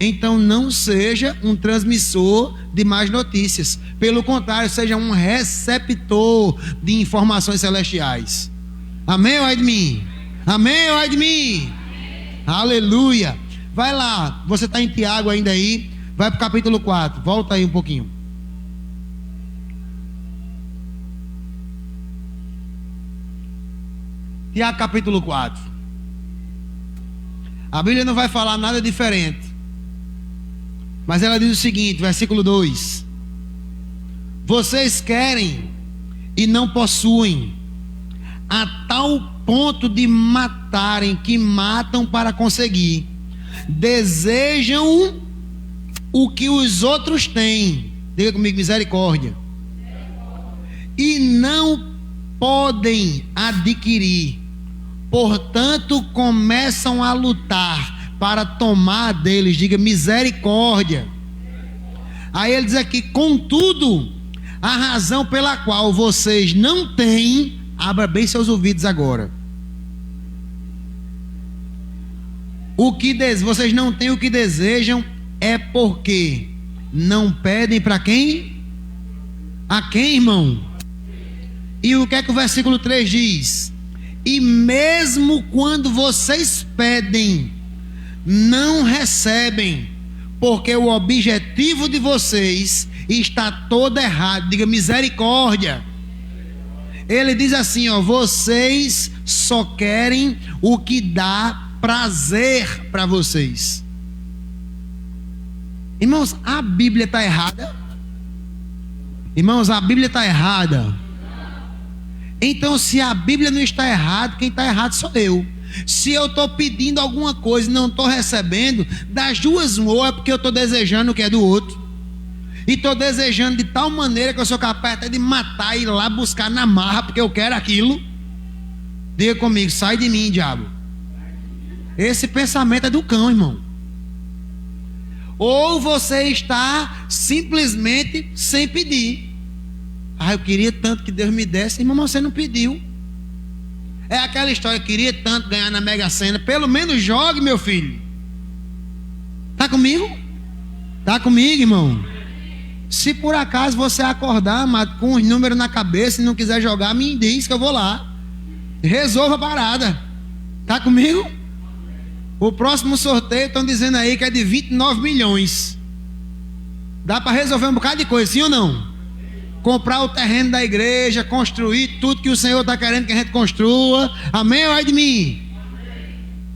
Então não seja um transmissor de más notícias. Pelo contrário, seja um receptor de informações celestiais. Amém ou ai de mim? Amém ou ai de mim? Aleluia. Vai lá, você está em Tiago ainda aí. Vai para o capítulo 4, volta aí um pouquinho. Tiago capítulo 4. A Bíblia não vai falar nada diferente, mas ela diz o seguinte, versículo 2: vocês querem e não possuem, a tal ponto de matarem, que matam para conseguir. Desejam o que os outros têm. Diga comigo, misericórdia. E não podem adquirir. Portanto, começam a lutar para tomar deles. Diga misericórdia. Aí ele diz aqui: contudo, a razão pela qual vocês não têm, abra bem seus ouvidos agora. Vocês não têm o que desejam, é porque não pedem para quem? A quem, irmão? E o que é que o versículo 3 diz? E mesmo quando vocês pedem, não recebem, porque o objetivo de vocês está todo errado. Diga misericórdia. Ele diz assim, ó: vocês só querem o que dá prazer para vocês. Irmãos, a Bíblia está errada? Irmãos, a Bíblia está errada. Então, se a Bíblia não está errada, quem está errado sou eu. Se eu estou pedindo alguma coisa e não estou recebendo, das duas ou é porque eu estou desejando o que é do outro, e estou desejando de tal maneira que eu sou capaz até de matar e ir lá buscar na marra porque eu quero aquilo. Diga comigo: sai de mim, diabo. Esse pensamento é do cão, irmão. Ou você está simplesmente sem pedir. Eu queria tanto que Deus me desse. Irmão, você não pediu. É aquela história: queria tanto ganhar na Mega Sena. Pelo menos jogue, meu filho. Está comigo? Está comigo, irmão? Se por acaso você acordar, amado, com os números na cabeça e não quiser jogar, me diz que eu vou lá. Resolva a parada. Está comigo? O próximo sorteio estão dizendo aí que é de 29 milhões. Dá para resolver um bocado de coisa, sim ou não? Comprar o terreno da igreja, construir tudo que o Senhor está querendo que a gente construa. Amém ou é de mim?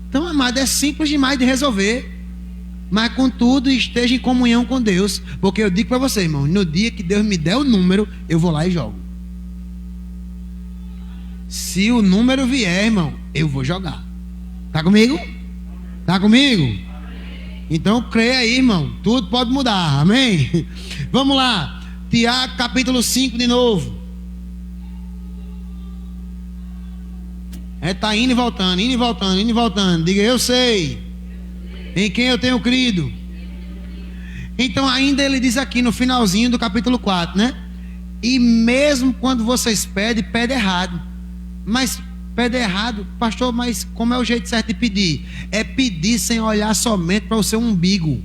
Então, amado, é simples demais de resolver. Mas contudo, esteja em comunhão com Deus. Porque eu digo para você, irmão, no dia que Deus me der o número, eu vou lá e jogo. Se o número vier, irmão, eu vou jogar. Está comigo? Está comigo? Então creia aí, irmão, tudo pode mudar, amém? Vamos lá, Tiago capítulo 5 de novo. Está indo e voltando, indo e voltando, indo e voltando. Diga: eu sei em quem eu tenho crido. Então ainda ele diz aqui no finalzinho do capítulo 4, né? E mesmo quando vocês pedem, pedem errado. Mas pede errado, pastor, mas como é o jeito certo de pedir? É pedir sem olhar somente para o seu umbigo.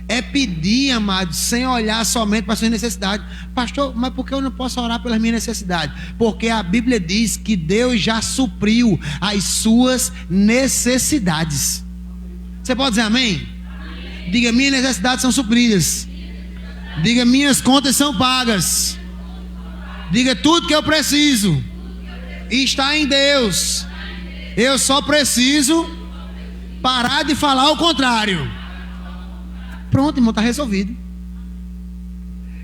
É pedir, amado, sem olhar somente para a sua necessidade. Pastor, mas por que eu não posso orar pelas minhas necessidades? Porque a Bíblia diz que Deus já supriu as suas necessidades. Você pode dizer amém? Amém. Diga: minhas necessidades são supridas. Diga: minhas contas são pagas. Diga: tudo que eu preciso está em Deus. Eu só preciso parar de falar o contrário. Pronto, irmão, está resolvido.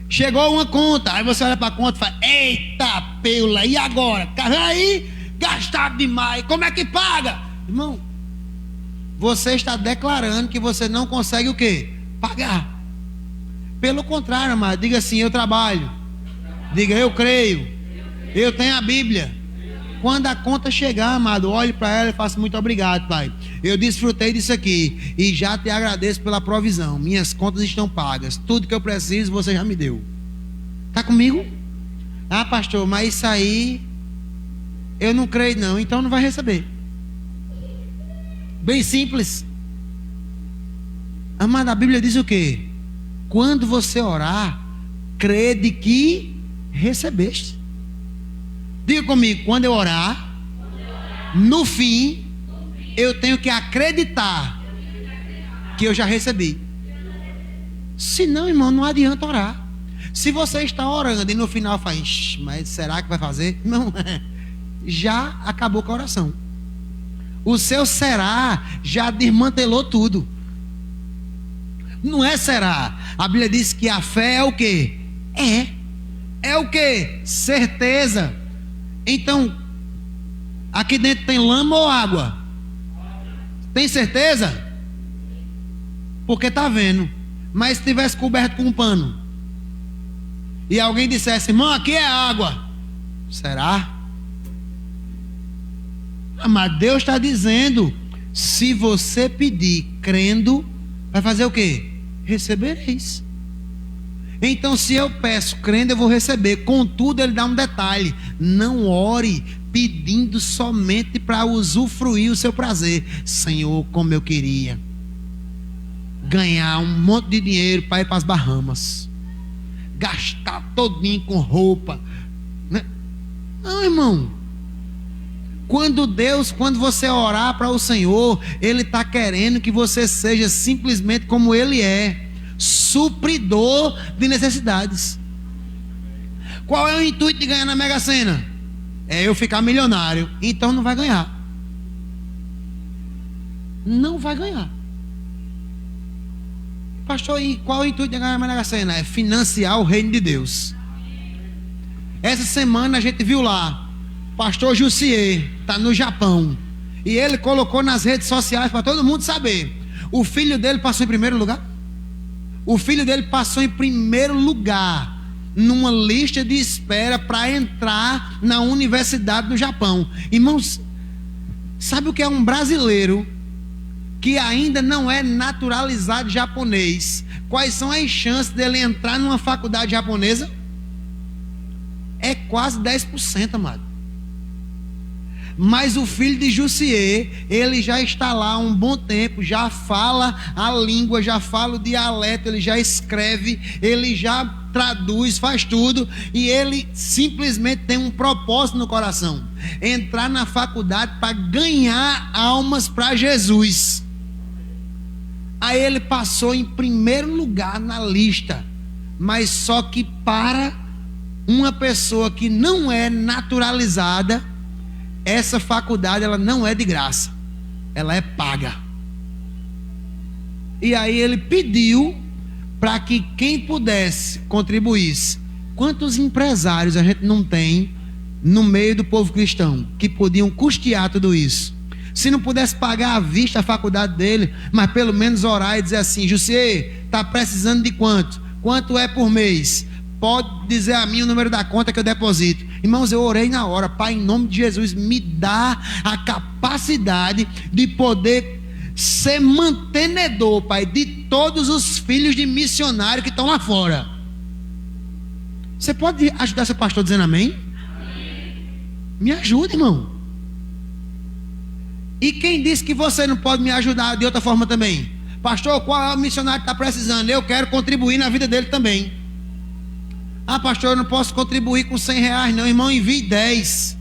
Chegou uma conta, aí você olha para a conta e fala: eita peula, e agora? Aí, gastado demais, como é que paga? Irmão, você está declarando que você não consegue o quê? Pagar. Pelo contrário, amado, diga assim: eu trabalho. Diga: eu creio. Eu tenho a Bíblia. Quando a conta chegar, amado, olhe para ela e faça: muito obrigado, Pai. Eu desfrutei disso aqui e já te agradeço pela provisão. Minhas contas estão pagas. Tudo que eu preciso você já me deu. Está comigo? Ah, pastor, mas isso aí eu não creio não. Então não vai receber. Bem simples. Amado, a Bíblia diz o quê? Quando você orar, crede que recebeste. Diga comigo: quando eu orar, no fim, eu tenho que acreditar que eu já recebi. Senão, irmão, não adianta orar. Se você está orando e no final faz: mas será que vai fazer? Não, já acabou com a oração. O seu será já desmantelou tudo. Não é será. A Bíblia diz que a fé é o quê? É o quê? Certeza. Então, aqui dentro tem lama ou água? Tem certeza? Porque está vendo. Mas se tivesse coberto com um pano e alguém dissesse, irmão, aqui é água, será? Mas Deus está dizendo, se você pedir crendo, vai fazer o quê? Recebereis. Então, se eu peço crendo, eu vou receber. Contudo, ele dá um detalhe: não ore pedindo somente para usufruir o seu prazer. Senhor, como eu queria ganhar um monte de dinheiro para ir para as Bahamas, gastar todinho com roupa, né? Não, irmão. Quando você orar para o Senhor, Ele está querendo que você seja simplesmente como Ele é, supridor de necessidades. Qual é o intuito de ganhar na Mega Sena? É eu ficar milionário. Então não vai ganhar. Não vai ganhar. Pastor, e qual é o intuito de ganhar na Mega Sena? É financiar o reino de Deus. Essa semana a gente viu lá, pastor Jussier está no Japão, e ele colocou nas redes sociais para todo mundo saber. O filho dele passou em primeiro lugar. O filho dele passou em primeiro lugar numa lista de espera para entrar na universidade no Japão. Irmãos, sabe o que é um brasileiro que ainda não é naturalizado japonês? Quais são as chances dele entrar numa faculdade japonesa? É quase 10%, amado. Mas o filho de Jussier, ele já está lá há um bom tempo, já fala a língua, já fala o dialeto, ele já escreve, ele já traduz, faz tudo, e ele simplesmente tem um propósito no coração: entrar na faculdade para ganhar almas para Jesus. Aí ele passou em primeiro lugar na lista, mas só que para uma pessoa que não é naturalizada, essa faculdade ela não é de graça, ela é paga. E aí ele pediu para que quem pudesse contribuísse. Quantos empresários a gente não tem no meio do povo cristão que podiam custear tudo isso? Se não pudesse pagar à vista a faculdade dele, mas pelo menos orar e dizer assim: Jussier, está precisando de quanto? Quanto é por mês? Pode dizer a mim o número da conta que eu deposito. Irmãos, eu orei na hora: Pai, em nome de Jesus, me dá a capacidade de poder ser mantenedor, Pai, de todos os filhos de missionário que estão lá fora. Você pode ajudar seu pastor dizendo amém? Amém. Me ajuda, irmão. E quem disse que você não pode me ajudar de outra forma também? Pastor, qual é o missionário que está precisando? Eu quero contribuir na vida dele também. Ah, pastor, eu não posso contribuir com R$100 não. Irmão, envie 10,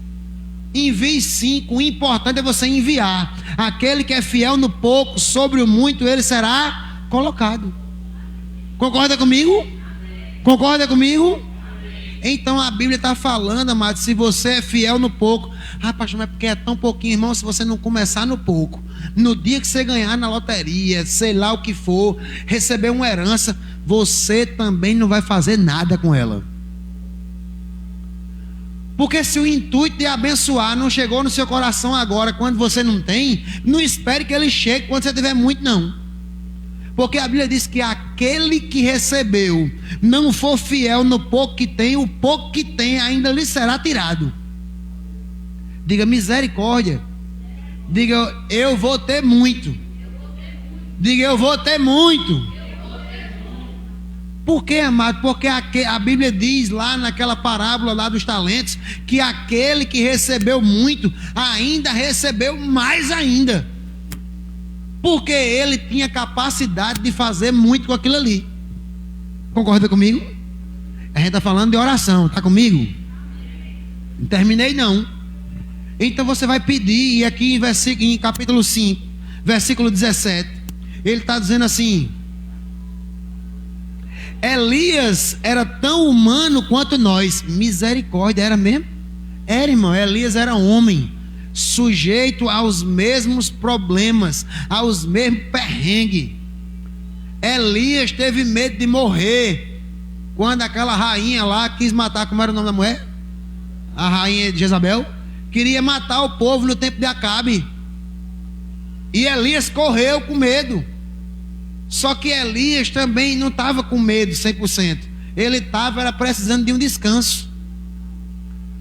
envie 5. O importante é você enviar. Aquele que é fiel no pouco, sobre o muito ele será colocado. Concorda comigo? Concorda comigo? Então a Bíblia está falando, amado, se você é fiel no pouco. Ah, pastor, mas porque é tão pouquinho, irmão? Se você não começar no pouco, no dia que você ganhar na loteria, sei lá o que for, receber uma herança, você também não vai fazer nada com ela. Porque se o intuito de abençoar não chegou no seu coração agora, quando você não tem, não espere que ele chegue quando você tiver muito, não. Porque a Bíblia diz que aquele que recebeu não for fiel no pouco que tem, o pouco que tem ainda lhe será tirado. Diga misericórdia. Diga eu vou ter muito. Diga eu vou ter muito. Por quê, amado? Porque a Bíblia diz lá naquela parábola lá dos talentos que aquele que recebeu muito ainda recebeu mais ainda. Porque ele tinha capacidade de fazer muito com aquilo ali. Concorda comigo? A gente está falando de oração, está comigo? Não terminei não. Então você vai pedir, e aqui em capítulo 5, versículo 17, ele está dizendo assim: Elias era tão humano quanto nós. Misericórdia, era mesmo? Era, irmão, Elias era homem, sujeito aos mesmos problemas, aos mesmos perrengues. Elias teve medo de morrer quando aquela rainha lá quis matar, como era o nome da mulher? A rainha de Jezabel queria matar o povo no tempo de Acabe. E Elias correu com medo. Só que Elias também não estava com medo 100%. Ele estava precisando de um descanso.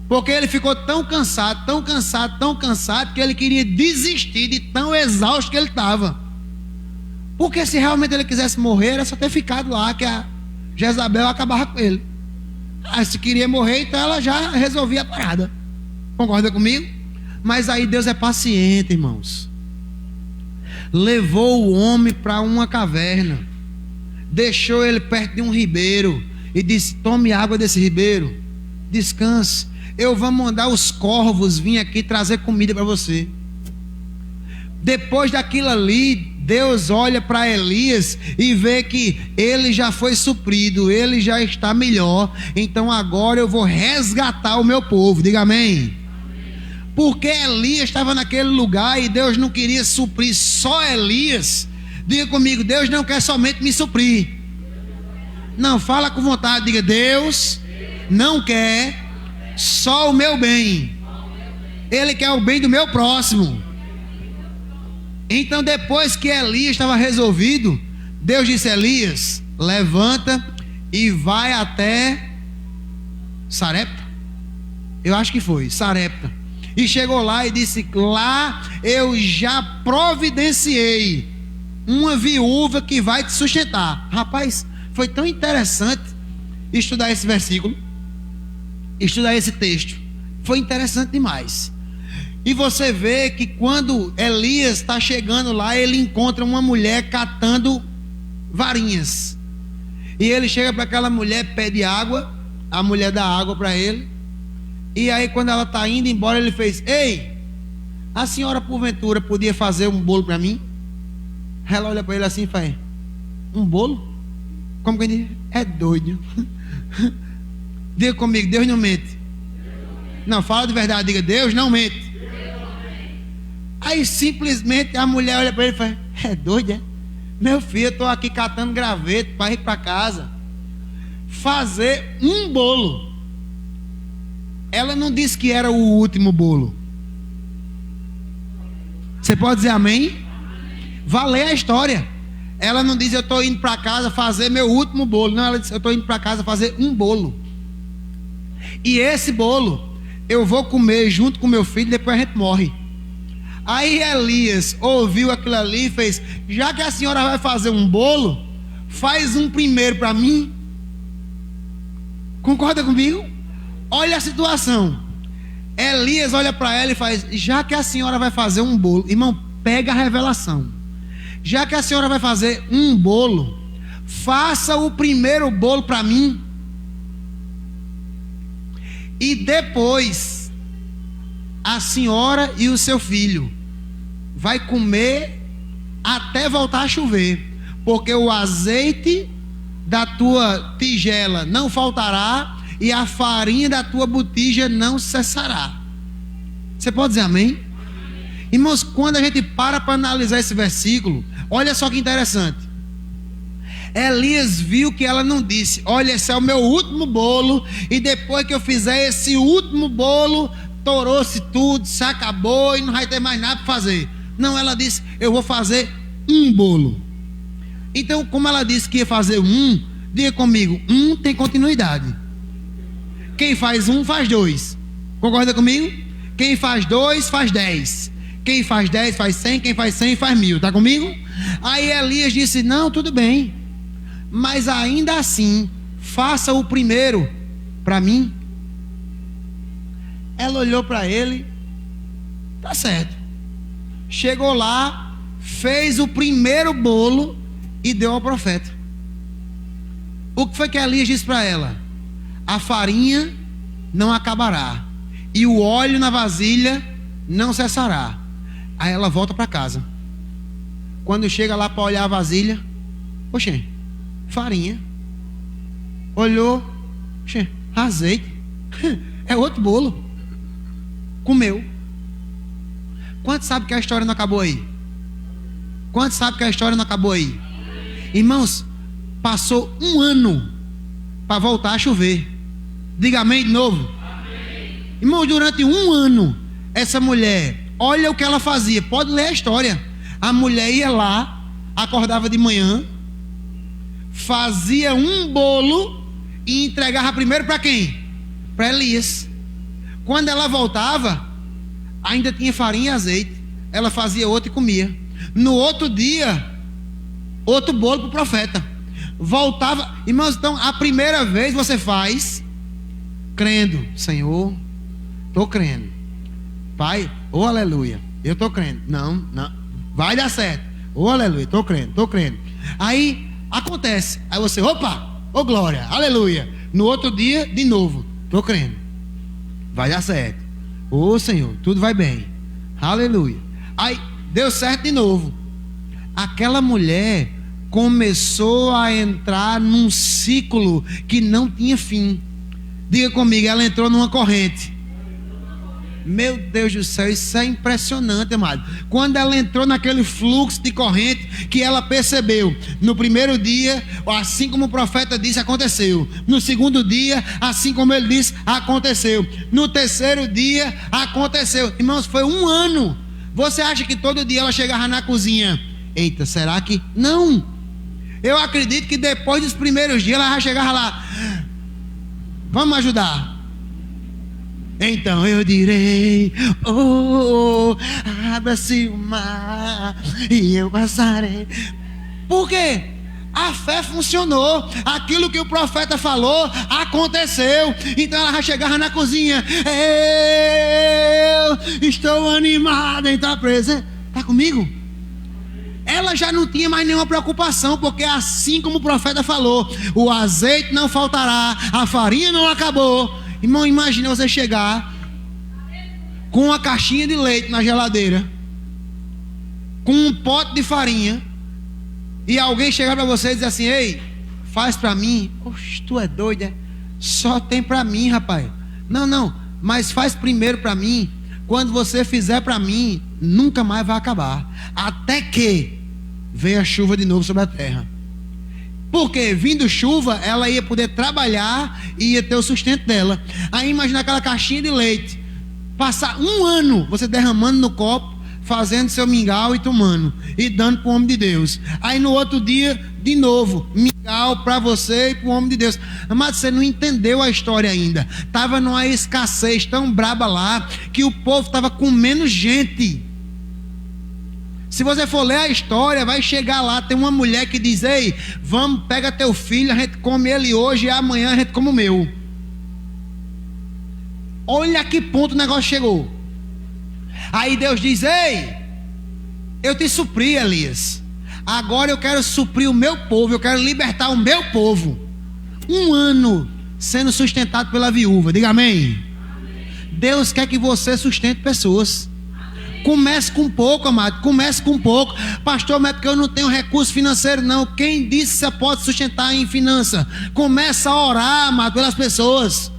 Porque ele ficou tão cansado, tão cansado, tão cansado, que ele queria desistir de tão exausto que ele estava. Porque se realmente ele quisesse morrer, era só ter ficado lá, que a Jezabel acabava com ele. Aí se queria morrer, então ela já resolvia a parada. Concorda comigo? Mas aí Deus é paciente, irmãos. Levou o homem para uma caverna, deixou ele perto de um ribeiro e disse: tome água desse ribeiro, descanse, eu vou mandar os corvos vir aqui trazer comida para você. Depois daquilo ali, Deus olha para Elias e vê que ele já foi suprido, ele já está melhor, então agora eu vou resgatar o meu povo. Diga amém. Porque Elias estava naquele lugar e Deus não queria suprir só Elias. Diga comigo: Deus não quer somente me suprir. Não, fala com vontade, diga: Deus não quer só o meu bem, Ele quer o bem do meu próximo. Então depois que Elias estava resolvido, Deus disse: Elias, levanta e vai até Sarepta. Eu acho que foi Sarepta. E chegou lá e disse: lá eu já providenciei uma viúva que vai te sustentar. Rapaz, foi tão interessante estudar esse versículo, estudar esse texto. Foi interessante demais. E você vê que quando Elias está chegando lá, ele encontra uma mulher catando varinhas. E ele chega para aquela mulher, pede água, a mulher dá água para ele. E aí quando ela está indo embora, ele fez: ei, a senhora porventura podia fazer um bolo para mim? Ela olha para ele assim e faz: um bolo? Como que ele diz? É doido. Diga comigo: Deus não mente. Não, fala de verdade, diga: Deus não mente. Aí simplesmente a mulher olha para ele e faz: é doido, é? Meu filho, eu estou aqui catando graveto para ir para casa fazer um bolo. Ela não disse que era o último bolo. Você pode dizer amém? Vá ler a história. Ela não diz: eu estou indo para casa fazer meu último bolo. Não, ela disse: eu estou indo para casa fazer um bolo. E esse bolo eu vou comer junto com meu filho, depois a gente morre. Aí Elias ouviu aquilo ali e fez: já que a senhora vai fazer um bolo, faz um primeiro para mim. Concorda comigo? Olha a situação. Elias olha para ela e faz: já que a senhora vai fazer um bolo, irmão, pega a revelação. Já que a senhora vai fazer um bolo, faça o primeiro bolo para mim. E depois a senhora e o seu filho vai comer até voltar a chover, porque o azeite da tua tigela não faltará e a farinha da tua botija não cessará. Você pode dizer amém? Irmãos, quando a gente para analisar esse versículo, olha só que interessante. Elias viu que ela não disse: olha, esse é o meu último bolo, e depois que eu fizer esse último bolo, torou-se tudo, se acabou e não vai ter mais nada para fazer. Não, ela disse: eu vou fazer um bolo. Então, como ela disse que ia fazer um, diga comigo: um tem continuidade. Quem faz um, faz dois. Concorda comigo? Quem faz dois, faz 10. Quem faz 10, faz 100. Quem faz 100, faz 1000. Está comigo? Aí Elias disse: não, tudo bem, mas ainda assim, faça o primeiro para mim. Ela olhou para ele: tá certo. Chegou lá, fez o primeiro bolo e deu ao profeta. O que foi que Elias disse para ela? A farinha não acabará e o óleo na vasilha não cessará. Aí ela volta para casa. Quando chega lá para olhar a vasilha, oxe, farinha. Olhou, oxe, azeite. É outro bolo. comeu. Quantos sabem que a história não acabou aí? Quantos sabem que a história não acabou aí? Irmãos, passou um ano para voltar a chover. Diga amém de novo. Amém. Irmãos, durante um ano, essa mulher, olha o que ela fazia. Pode ler a história. A mulher ia lá, acordava de manhã, fazia um bolo e entregava primeiro para quem? Para Elias. Quando ela voltava, ainda tinha farinha e azeite. Ela fazia outro e comia. No outro dia, outro bolo para o profeta. Voltava. Irmãos, então a primeira vez você faz crendo: Senhor, estou crendo. Pai, oh aleluia, eu estou crendo. Não, vai dar certo. Oh aleluia, estou crendo. Aí acontece. Aí você, opa, oh glória, aleluia. No outro dia, de novo, estou crendo. Vai dar certo. Oh Senhor, tudo vai bem. Aleluia. Aí deu certo de novo. Aquela mulher começou a entrar num ciclo que não tinha fim. Diga comigo, ela entrou numa corrente. Meu Deus do céu, isso é impressionante, amado. Quando ela entrou naquele fluxo de corrente, que ela percebeu, no primeiro dia, assim como o profeta disse, aconteceu. No segundo dia, assim como ele disse, aconteceu. No terceiro dia, aconteceu. Irmãos, foi um ano. Você acha que todo dia ela chegava na cozinha? Eita, será que? Não. Eu acredito que depois dos primeiros dias ela já chegava lá. Vamos ajudar. Então eu direi, oh, abra-se o mar e eu passarei. Por quê? A fé funcionou. Aquilo que o profeta falou aconteceu. Então ela já chegava na cozinha. Eu estou animada em estar presente. Está comigo? Ela já não tinha mais nenhuma preocupação, porque assim como o profeta falou, o azeite não faltará, a farinha não acabou. Irmão, imagina você chegar com uma caixinha de leite na geladeira, com um pote de farinha, e alguém chegar para você e dizer assim: ei, faz para mim. Oxe, tu é doido, é? Só tem para mim, rapaz. Não, mas faz primeiro para mim. Quando você fizer para mim, nunca mais vai acabar, até que venha a chuva de novo sobre a terra. Porque vindo chuva, ela ia poder trabalhar e ia ter o sustento dela. Aí imagina aquela caixinha de leite, passar um ano você derramando no copo, fazendo seu mingau e tomando, e dando para o homem de Deus. Aí no outro dia, de novo, mingau para você e para o homem de Deus. Mas você não entendeu a história ainda. Estava numa escassez tão braba lá, que o povo estava com menos gente. Se você for ler a história, vai chegar lá, tem uma mulher que diz: ei, vamos, pega teu filho, a gente come ele hoje e amanhã a gente come o meu. Olha a que ponto o negócio chegou. Aí Deus diz: ei, eu te supri, Elias, agora eu quero suprir o meu povo, eu quero libertar o meu povo. Um ano sendo sustentado pela viúva. Diga amém. Deus quer que você sustente pessoas. Comece com pouco, amado. Comece com pouco. Pastor, mas é porque eu não tenho recurso financeiro. Não. Quem disse que você pode sustentar em finança? Começa a orar, amado, pelas pessoas.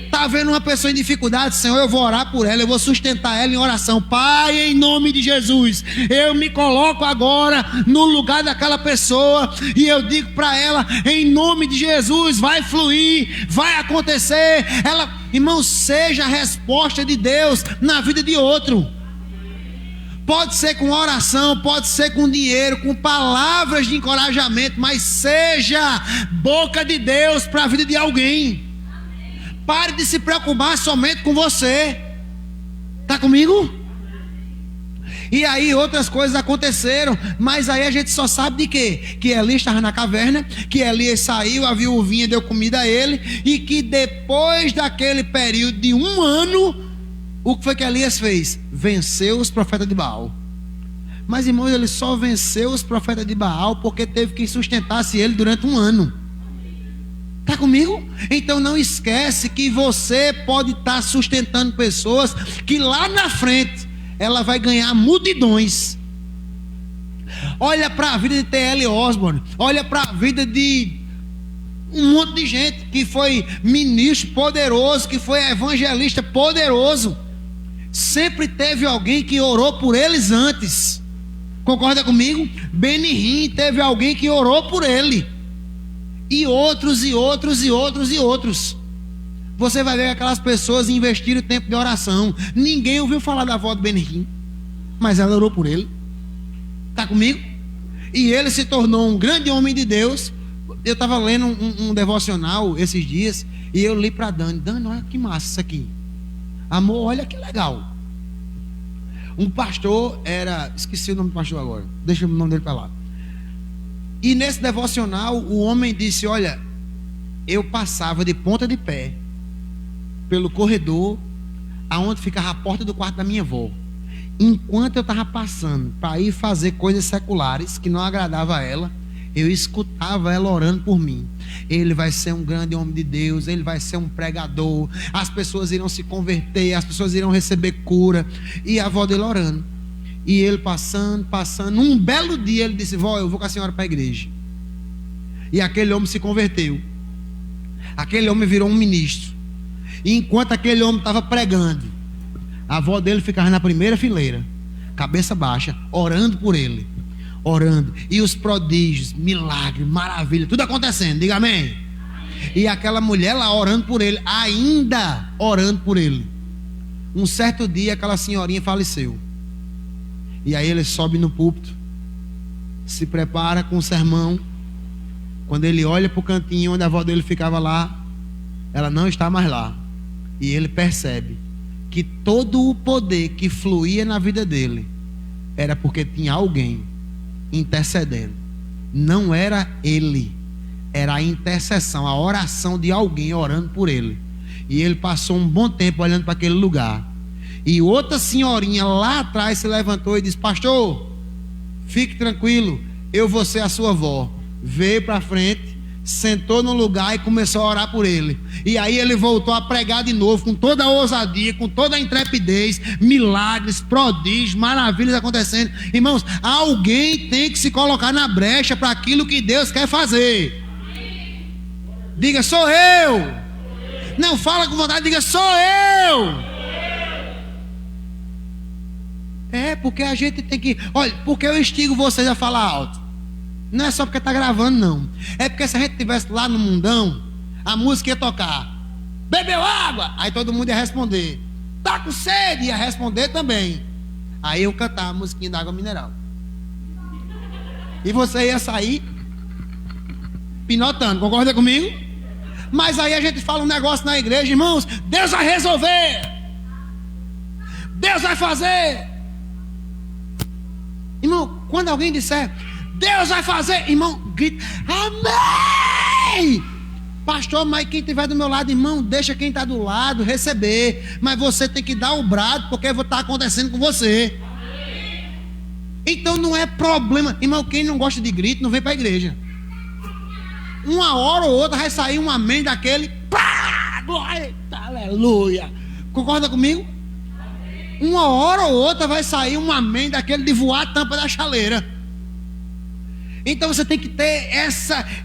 Está vendo uma pessoa em dificuldade? Senhor, eu vou orar por ela, eu vou sustentar ela em oração. Pai, em nome de Jesus, eu me coloco agora no lugar daquela pessoa e eu digo para ela: em nome de Jesus, vai fluir, vai acontecer. Ela, irmão, seja a resposta de Deus na vida de outro. Pode ser com oração, pode ser com dinheiro, com palavras de encorajamento, mas seja boca de Deus para a vida de alguém. Pare de se preocupar somente com você. Está comigo? E aí outras coisas aconteceram, mas aí a gente só sabe de quê? Que Elias estava na caverna, que Elias saiu, a viuvinha deu comida a ele, e que depois daquele período de um ano, o que foi que Elias fez? Venceu os profetas de Baal. Mas, irmãos, ele só venceu os profetas de Baal porque teve quem sustentasse ele durante um ano. Está comigo? Então não esquece que você pode estar sustentando pessoas que lá na frente ela vai ganhar multidões. Olha para a vida de T.L. Osborne, olha para a vida de um monte de gente que foi ministro poderoso, que foi evangelista poderoso. sempre teve alguém que orou por eles antes. Concorda comigo? Benihim teve alguém que orou por ele. E outros, e outros, e outros, e outros. Você vai ver que aquelas pessoas investiram tempo de oração. Ninguém ouviu falar da avó do Benihim, mas ela orou por ele. Está comigo? E ele se tornou um grande homem de Deus. Eu estava lendo um devocional esses dias, e eu li para Dani: Dani, olha que massa isso aqui. Amor, olha que legal. Um pastor esqueci o nome do pastor agora, deixa o nome dele para lá. E nesse devocional o homem disse: olha, eu passava de ponta de pé pelo corredor aonde ficava a porta do quarto da minha avó. Enquanto eu estava passando para ir fazer coisas seculares que não agradavam a ela, eu escutava ela orando por mim. Ele vai ser um grande homem de Deus, ele vai ser um pregador, as pessoas irão se converter, as pessoas irão receber cura. E a avó dele orando, e ele passando. Um belo dia ele disse: vó, eu vou com a senhora para a igreja. E aquele homem se converteu. Aquele homem virou um ministro. E enquanto aquele homem estava pregando, a avó dele ficava na primeira fileira, cabeça baixa, orando por ele. Orando, e os prodígios, milagres, maravilha, tudo acontecendo, diga amém. E aquela mulher lá orando por ele, ainda orando por ele. Um certo dia aquela senhorinha faleceu, e aí ele sobe no púlpito, se prepara com o sermão. Quando ele olha para o cantinho onde a avó dele ficava lá, ela não está mais lá. E ele percebe que todo o poder que fluía na vida dele era porque tinha alguém intercedendo. Não era ele, era a intercessão, a oração de alguém orando por ele. E ele passou um bom tempo olhando para aquele lugar. E outra senhorinha lá atrás se levantou e disse: pastor, fique tranquilo, eu vou ser a sua avó. Veio para frente, sentou no lugar e começou a orar por ele. E aí ele voltou a pregar de novo, com toda a ousadia, com toda a intrepidez, milagres, prodígios, maravilhas acontecendo. Irmãos, alguém tem que se colocar na brecha para aquilo que Deus quer fazer. Diga: sou eu. Não, fala com vontade, diga: sou eu. Porque a gente tem que... Olha, porque eu instigo vocês a falar alto. Não é só porque está gravando, não. É porque se a gente estivesse lá no mundão, a música ia tocar: bebeu água? Aí todo mundo ia responder: tá com sede? Ia responder também. Aí eu cantar a musiquinha da água mineral, e você ia sair pinotando. Concorda comigo? Mas aí a gente fala um negócio na igreja: irmãos, Deus vai resolver, Deus vai fazer. Irmão, quando alguém disser Deus vai fazer, irmão, grita: amém. Pastor, mas quem estiver do meu lado, irmão, deixa quem está do lado receber. Mas você tem que dar o brado, porque está acontecendo com você. Amém. Então não é problema. Irmão, quem não gosta de grito, não vem para a igreja. Uma hora ou outra vai sair um amém daquele. Pá! Glória, aleluia. Concorda comigo? Amém. Uma hora ou outra vai sair um amém daquele de voar a tampa da chaleira. Então você tem que ter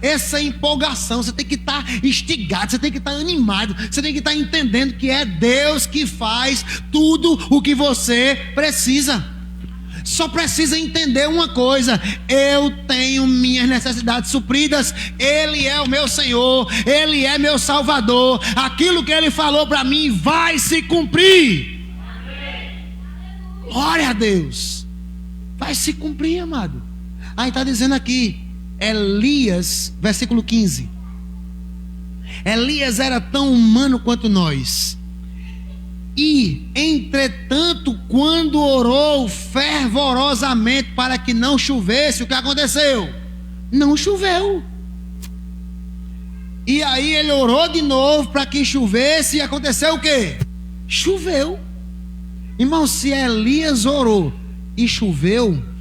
essa empolgação, você tem que estar instigado, você tem que estar animado, você tem que estar entendendo que é Deus que faz tudo o que você precisa. Só precisa entender uma coisa: eu tenho minhas necessidades supridas, Ele é o meu Senhor, Ele é meu Salvador, aquilo que Ele falou para mim vai se cumprir. Glória a Deus, vai se cumprir, amado. Aí está dizendo aqui, Elias, versículo 15: Elias era tão humano quanto nós, e entretanto, quando orou fervorosamente para que não chovesse, o que aconteceu? Não choveu. E aí ele orou de novo para que chovesse, e aconteceu o quê? Choveu. Irmão, se Elias orou e choveu,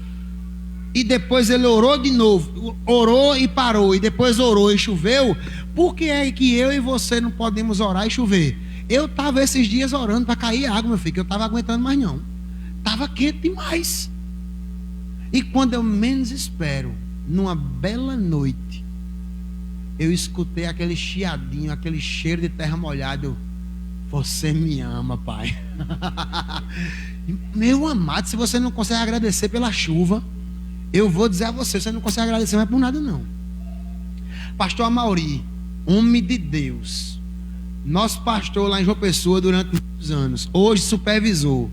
e depois ele orou de novo, orou e parou, e depois orou e choveu, por que é que eu e você não podemos orar e chover? Eu estava esses dias orando para cair água, meu filho, que eu estava aguentando mais não, estava quente demais. E quando eu menos espero, numa bela noite, eu escutei aquele chiadinho, aquele cheiro de terra molhada. Você me ama, Pai. Meu amado, se você não consegue agradecer pela chuva, eu vou dizer a você, você não consegue agradecer mais por nada não. Pastor Amauri, homem de Deus, nosso pastor lá em João Pessoa durante muitos anos, hoje supervisor.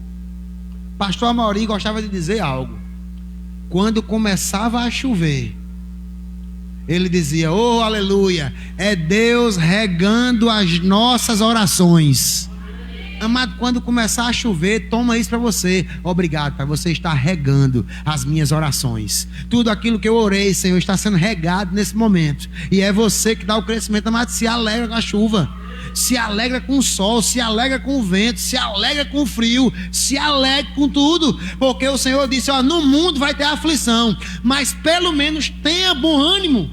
Pastor Amauri gostava de dizer algo. Quando começava a chover, ele dizia: oh, aleluia, é Deus regando as nossas orações. Amado, quando começar a chover, toma isso para você. Obrigado, Pai, você está regando as minhas orações. Tudo aquilo que eu orei, Senhor, está sendo regado nesse momento. E é você que dá o crescimento. Amado, se alegra com a chuva, se alegra com o sol, se alegra com o vento, se alegra com o frio, se alegra com tudo. Porque o Senhor disse: ó, no mundo vai ter aflição, mas pelo menos tenha bom ânimo.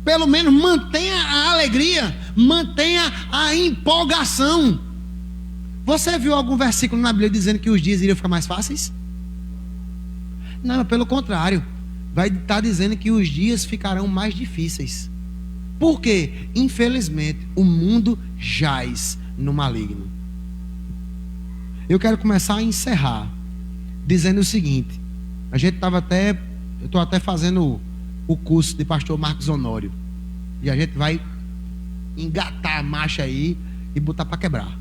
Pelo menos mantenha a alegria, mantenha a empolgação. Você viu algum versículo na Bíblia dizendo que os dias iriam ficar mais fáceis? Não, pelo contrário, vai estar dizendo que os dias ficarão mais difíceis. Por quê? Infelizmente, o mundo jaz no maligno. Eu quero começar a encerrar dizendo o seguinte: eu estou até fazendo o curso de pastor Marcos Honório, e a gente vai engatar a marcha aí e botar para quebrar.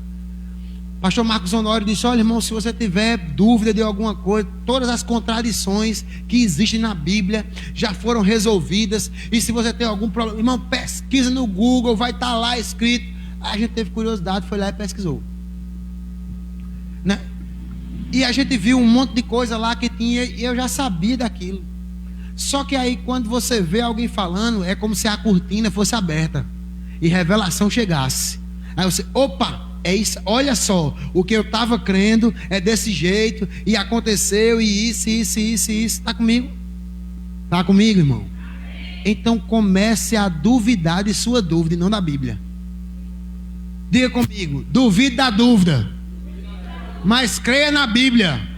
Pastor Marcos Honório disse: olha, irmão, se você tiver dúvida de alguma coisa, todas as contradições que existem na Bíblia já foram resolvidas. E se você tem algum problema, irmão, pesquisa no Google, vai estar lá escrito. A gente teve curiosidade, foi lá e pesquisou, né? E a gente viu um monte de coisa lá que tinha, e eu já sabia daquilo. Só que aí, quando você vê alguém falando, é como se a cortina fosse aberta e revelação chegasse. Aí você: opa, é isso, olha só, o que eu estava crendo é desse jeito, e aconteceu, e isso. Está comigo? Está comigo, irmão? Então comece a duvidar de sua dúvida e não da Bíblia. Diga comigo: duvide da dúvida, mas creia na Bíblia.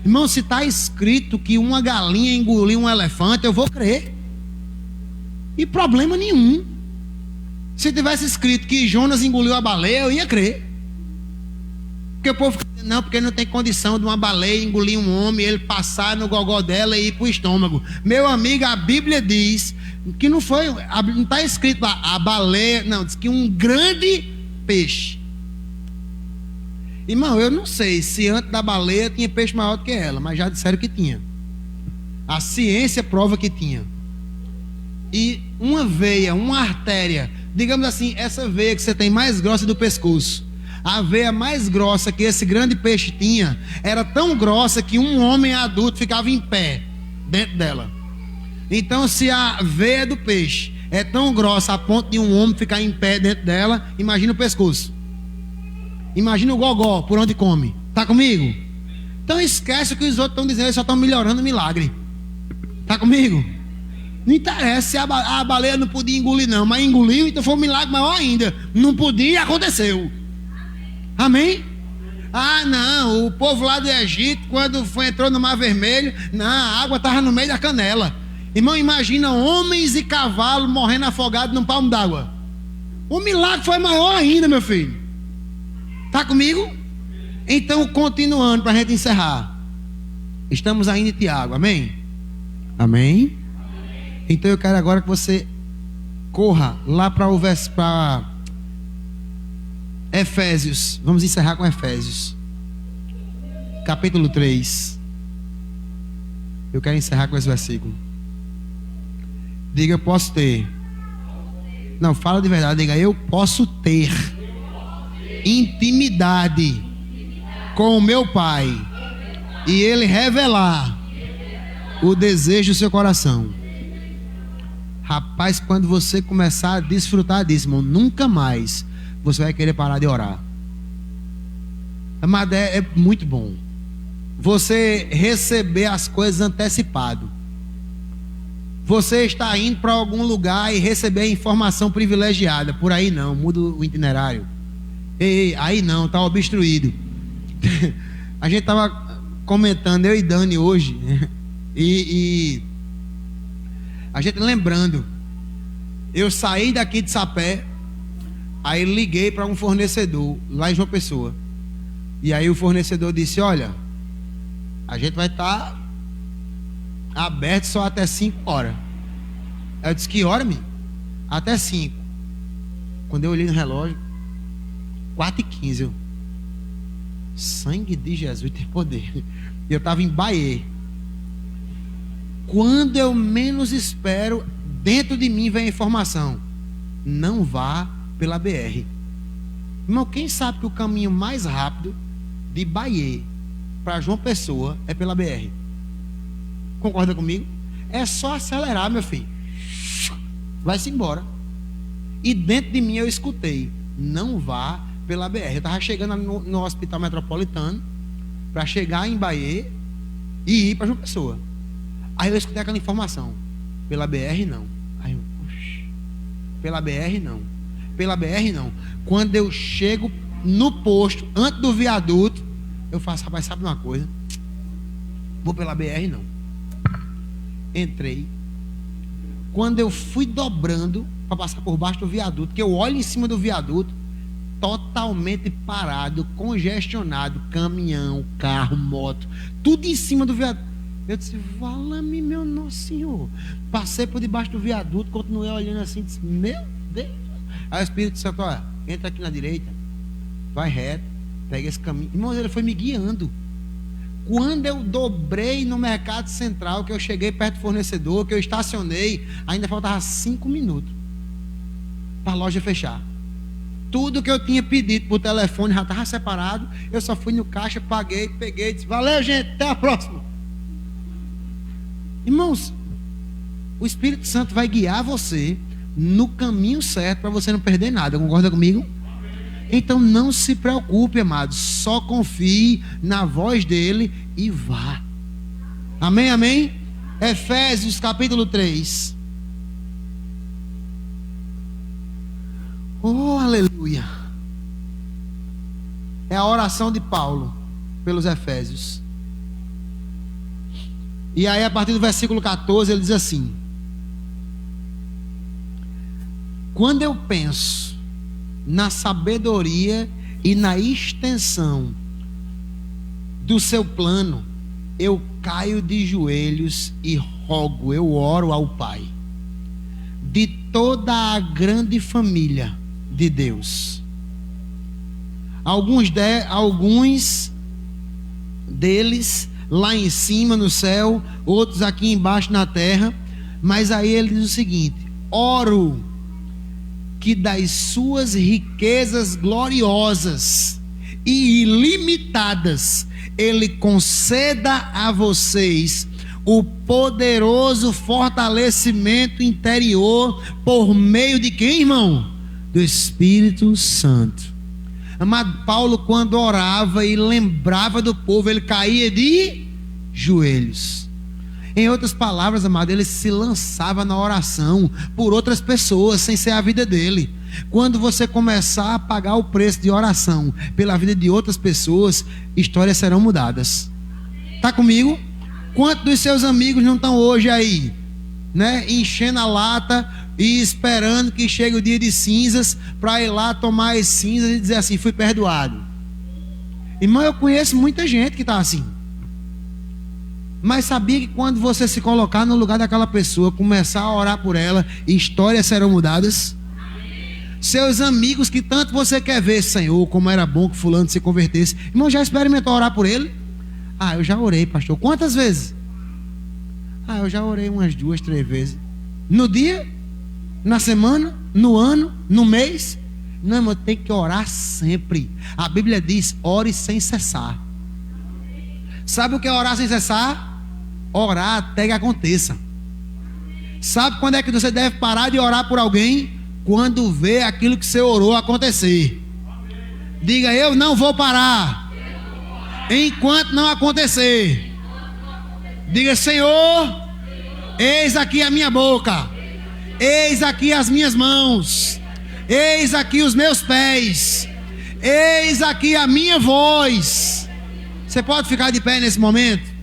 Irmão, se está escrito que uma galinha engoliu um elefante, eu vou crer, e problema nenhum. Se tivesse escrito que Jonas engoliu a baleia, eu ia crer. Porque o povo fica dizendo: não, porque não tem condição de uma baleia engolir um homem, ele passar no gogó dela e ir para o estômago. Meu amigo, a Bíblia diz que não foi, não está escrito lá a baleia, não, diz que um grande peixe. Irmão, eu não sei se antes da baleia tinha peixe maior do que ela, mas já disseram que tinha. A ciência prova que tinha. E uma veia, uma artéria, digamos assim, essa veia que você tem mais grossa do pescoço, a veia mais grossa que esse grande peixe tinha, era tão grossa que um homem adulto ficava em pé dentro dela. Então, se a veia do peixe é tão grossa a ponto de um homem ficar em pé dentro dela, imagina o pescoço. Imagina o gogó, por onde come. Está comigo? Então esquece o que os outros estão dizendo, eles só estão melhorando o milagre. Está comigo? Não interessa se a baleia não podia engolir não, mas engoliu, então foi um milagre maior ainda. Não podia e aconteceu. Amém? Ah, não, o povo lá do Egito, quando entrou no Mar Vermelho, não, a água estava no meio da canela. Irmão, imagina homens e cavalos morrendo afogados num palmo d'água. O milagre foi maior ainda, meu filho. Está comigo? Então, continuando para a gente encerrar, estamos ainda em Tiago, amém? Amém? Então eu quero agora que você corra lá para o verso, para Efésios. Vamos encerrar com Efésios capítulo 3. Eu quero encerrar com esse versículo. Diga: eu posso ter. Não, fala de verdade, diga: eu posso ter intimidade com o meu Pai e Ele revelar o desejo do seu coração. Rapaz, quando você começar a desfrutar disso, irmão, nunca mais você vai querer parar de orar. Mas é muito bom você receber as coisas antecipado. Você está indo para algum lugar e receber a informação privilegiada. Por aí não, muda o itinerário. Ei, aí não, está obstruído. A gente estava comentando, eu e Dani hoje, e a gente lembrando, eu saí daqui de Sapé, Aí liguei para um fornecedor lá em João Pessoa. E aí o fornecedor disse: olha, a gente vai estar aberto só até 5 horas. Eu disse: que hora, menino? Até 5. Quando eu olhei no relógio, 4h15. Eu: sangue de Jesus tem poder. E eu estava em Bahia. Quando eu menos espero, dentro de mim vem a informação: não vá pela BR. Irmão, quem sabe que o caminho mais rápido de Bahia para João Pessoa é pela BR? Concorda comigo? É só acelerar, meu filho. Vai-se embora. E dentro de mim eu escutei: não vá pela BR. Eu estava chegando no Hospital Metropolitano para chegar em Bahia e ir para João Pessoa. Aí eu escutei aquela informação: pela BR não. Aí eu: oxi, pela BR não. Pela BR não. Quando eu chego no posto, antes do viaduto, eu faço: rapaz, sabe uma coisa? Vou pela BR não. Entrei. Quando eu fui dobrando para passar por baixo do viaduto, que eu olho em cima do viaduto, totalmente parado, congestionado, caminhão, carro, moto, tudo em cima do viaduto. Eu disse: vala-me, meu Nosso Senhor. Passei por debaixo do viaduto, continuei olhando assim, disse: meu Deus. Aí o Espírito Santo: olha, entra aqui na direita, vai reto, pega esse caminho. Irmão, ele foi me guiando. Quando eu dobrei no Mercado Central, que eu cheguei perto do fornecedor, que eu estacionei, ainda faltava 5 minutos para a loja fechar. Tudo que eu tinha pedido por telefone já estava separado. Eu só fui no caixa, paguei, peguei, disse: valeu, gente, até a próxima. Irmãos, o Espírito Santo vai guiar você no caminho certo para você não perder nada. Concorda comigo? Então não se preocupe, amados. Só confie na voz dele e vá. Amém, amém? Efésios capítulo 3. Oh, aleluia. É a oração de Paulo pelos Efésios. E aí, a partir do versículo 14, ele diz assim: quando eu penso na sabedoria e na extensão do seu plano, eu caio de joelhos e rogo, eu oro ao Pai de toda a grande família de Deus. Alguns deles lá em cima no céu, outros aqui embaixo na terra. Mas aí ele diz o seguinte: oro que das suas riquezas gloriosas e ilimitadas ele conceda a vocês o poderoso fortalecimento interior por meio de quem, irmão? Do Espírito Santo. Amado, Paulo, quando orava e lembrava do povo, ele caía de joelhos. Em outras palavras, amado, ele se lançava na oração por outras pessoas, sem ser a vida dele. Quando você começar a pagar o preço de oração pela vida de outras pessoas, histórias serão mudadas. Está comigo? Quantos dos seus amigos não estão hoje aí, né, enchendo a lata e esperando que chegue o dia de cinzas para ir lá tomar as cinzas e dizer assim: fui perdoado? Irmão, eu conheço muita gente que está assim. Mas sabia que quando você se colocar no lugar daquela pessoa, começar a orar por ela, histórias serão mudadas? Seus amigos que tanto você quer ver: Senhor, como era bom que fulano se convertesse. Irmão, já experimentou orar por ele? Ah, eu já orei, pastor. Quantas vezes? Ah, eu já orei umas 2, 3 vezes. No dia? Na semana? No ano? No mês? Não, irmão, tem que orar sempre. A Bíblia diz: ore sem cessar. Sabe o que é orar sem cessar? Orar até que aconteça. Sabe quando é que você deve parar de orar por alguém? Quando vê aquilo que você orou acontecer. Diga: eu não vou parar enquanto não acontecer. Diga: Senhor, eis aqui a minha boca, eis aqui as minhas mãos, eis aqui os meus pés, eis aqui a minha voz. Você pode ficar de pé nesse momento?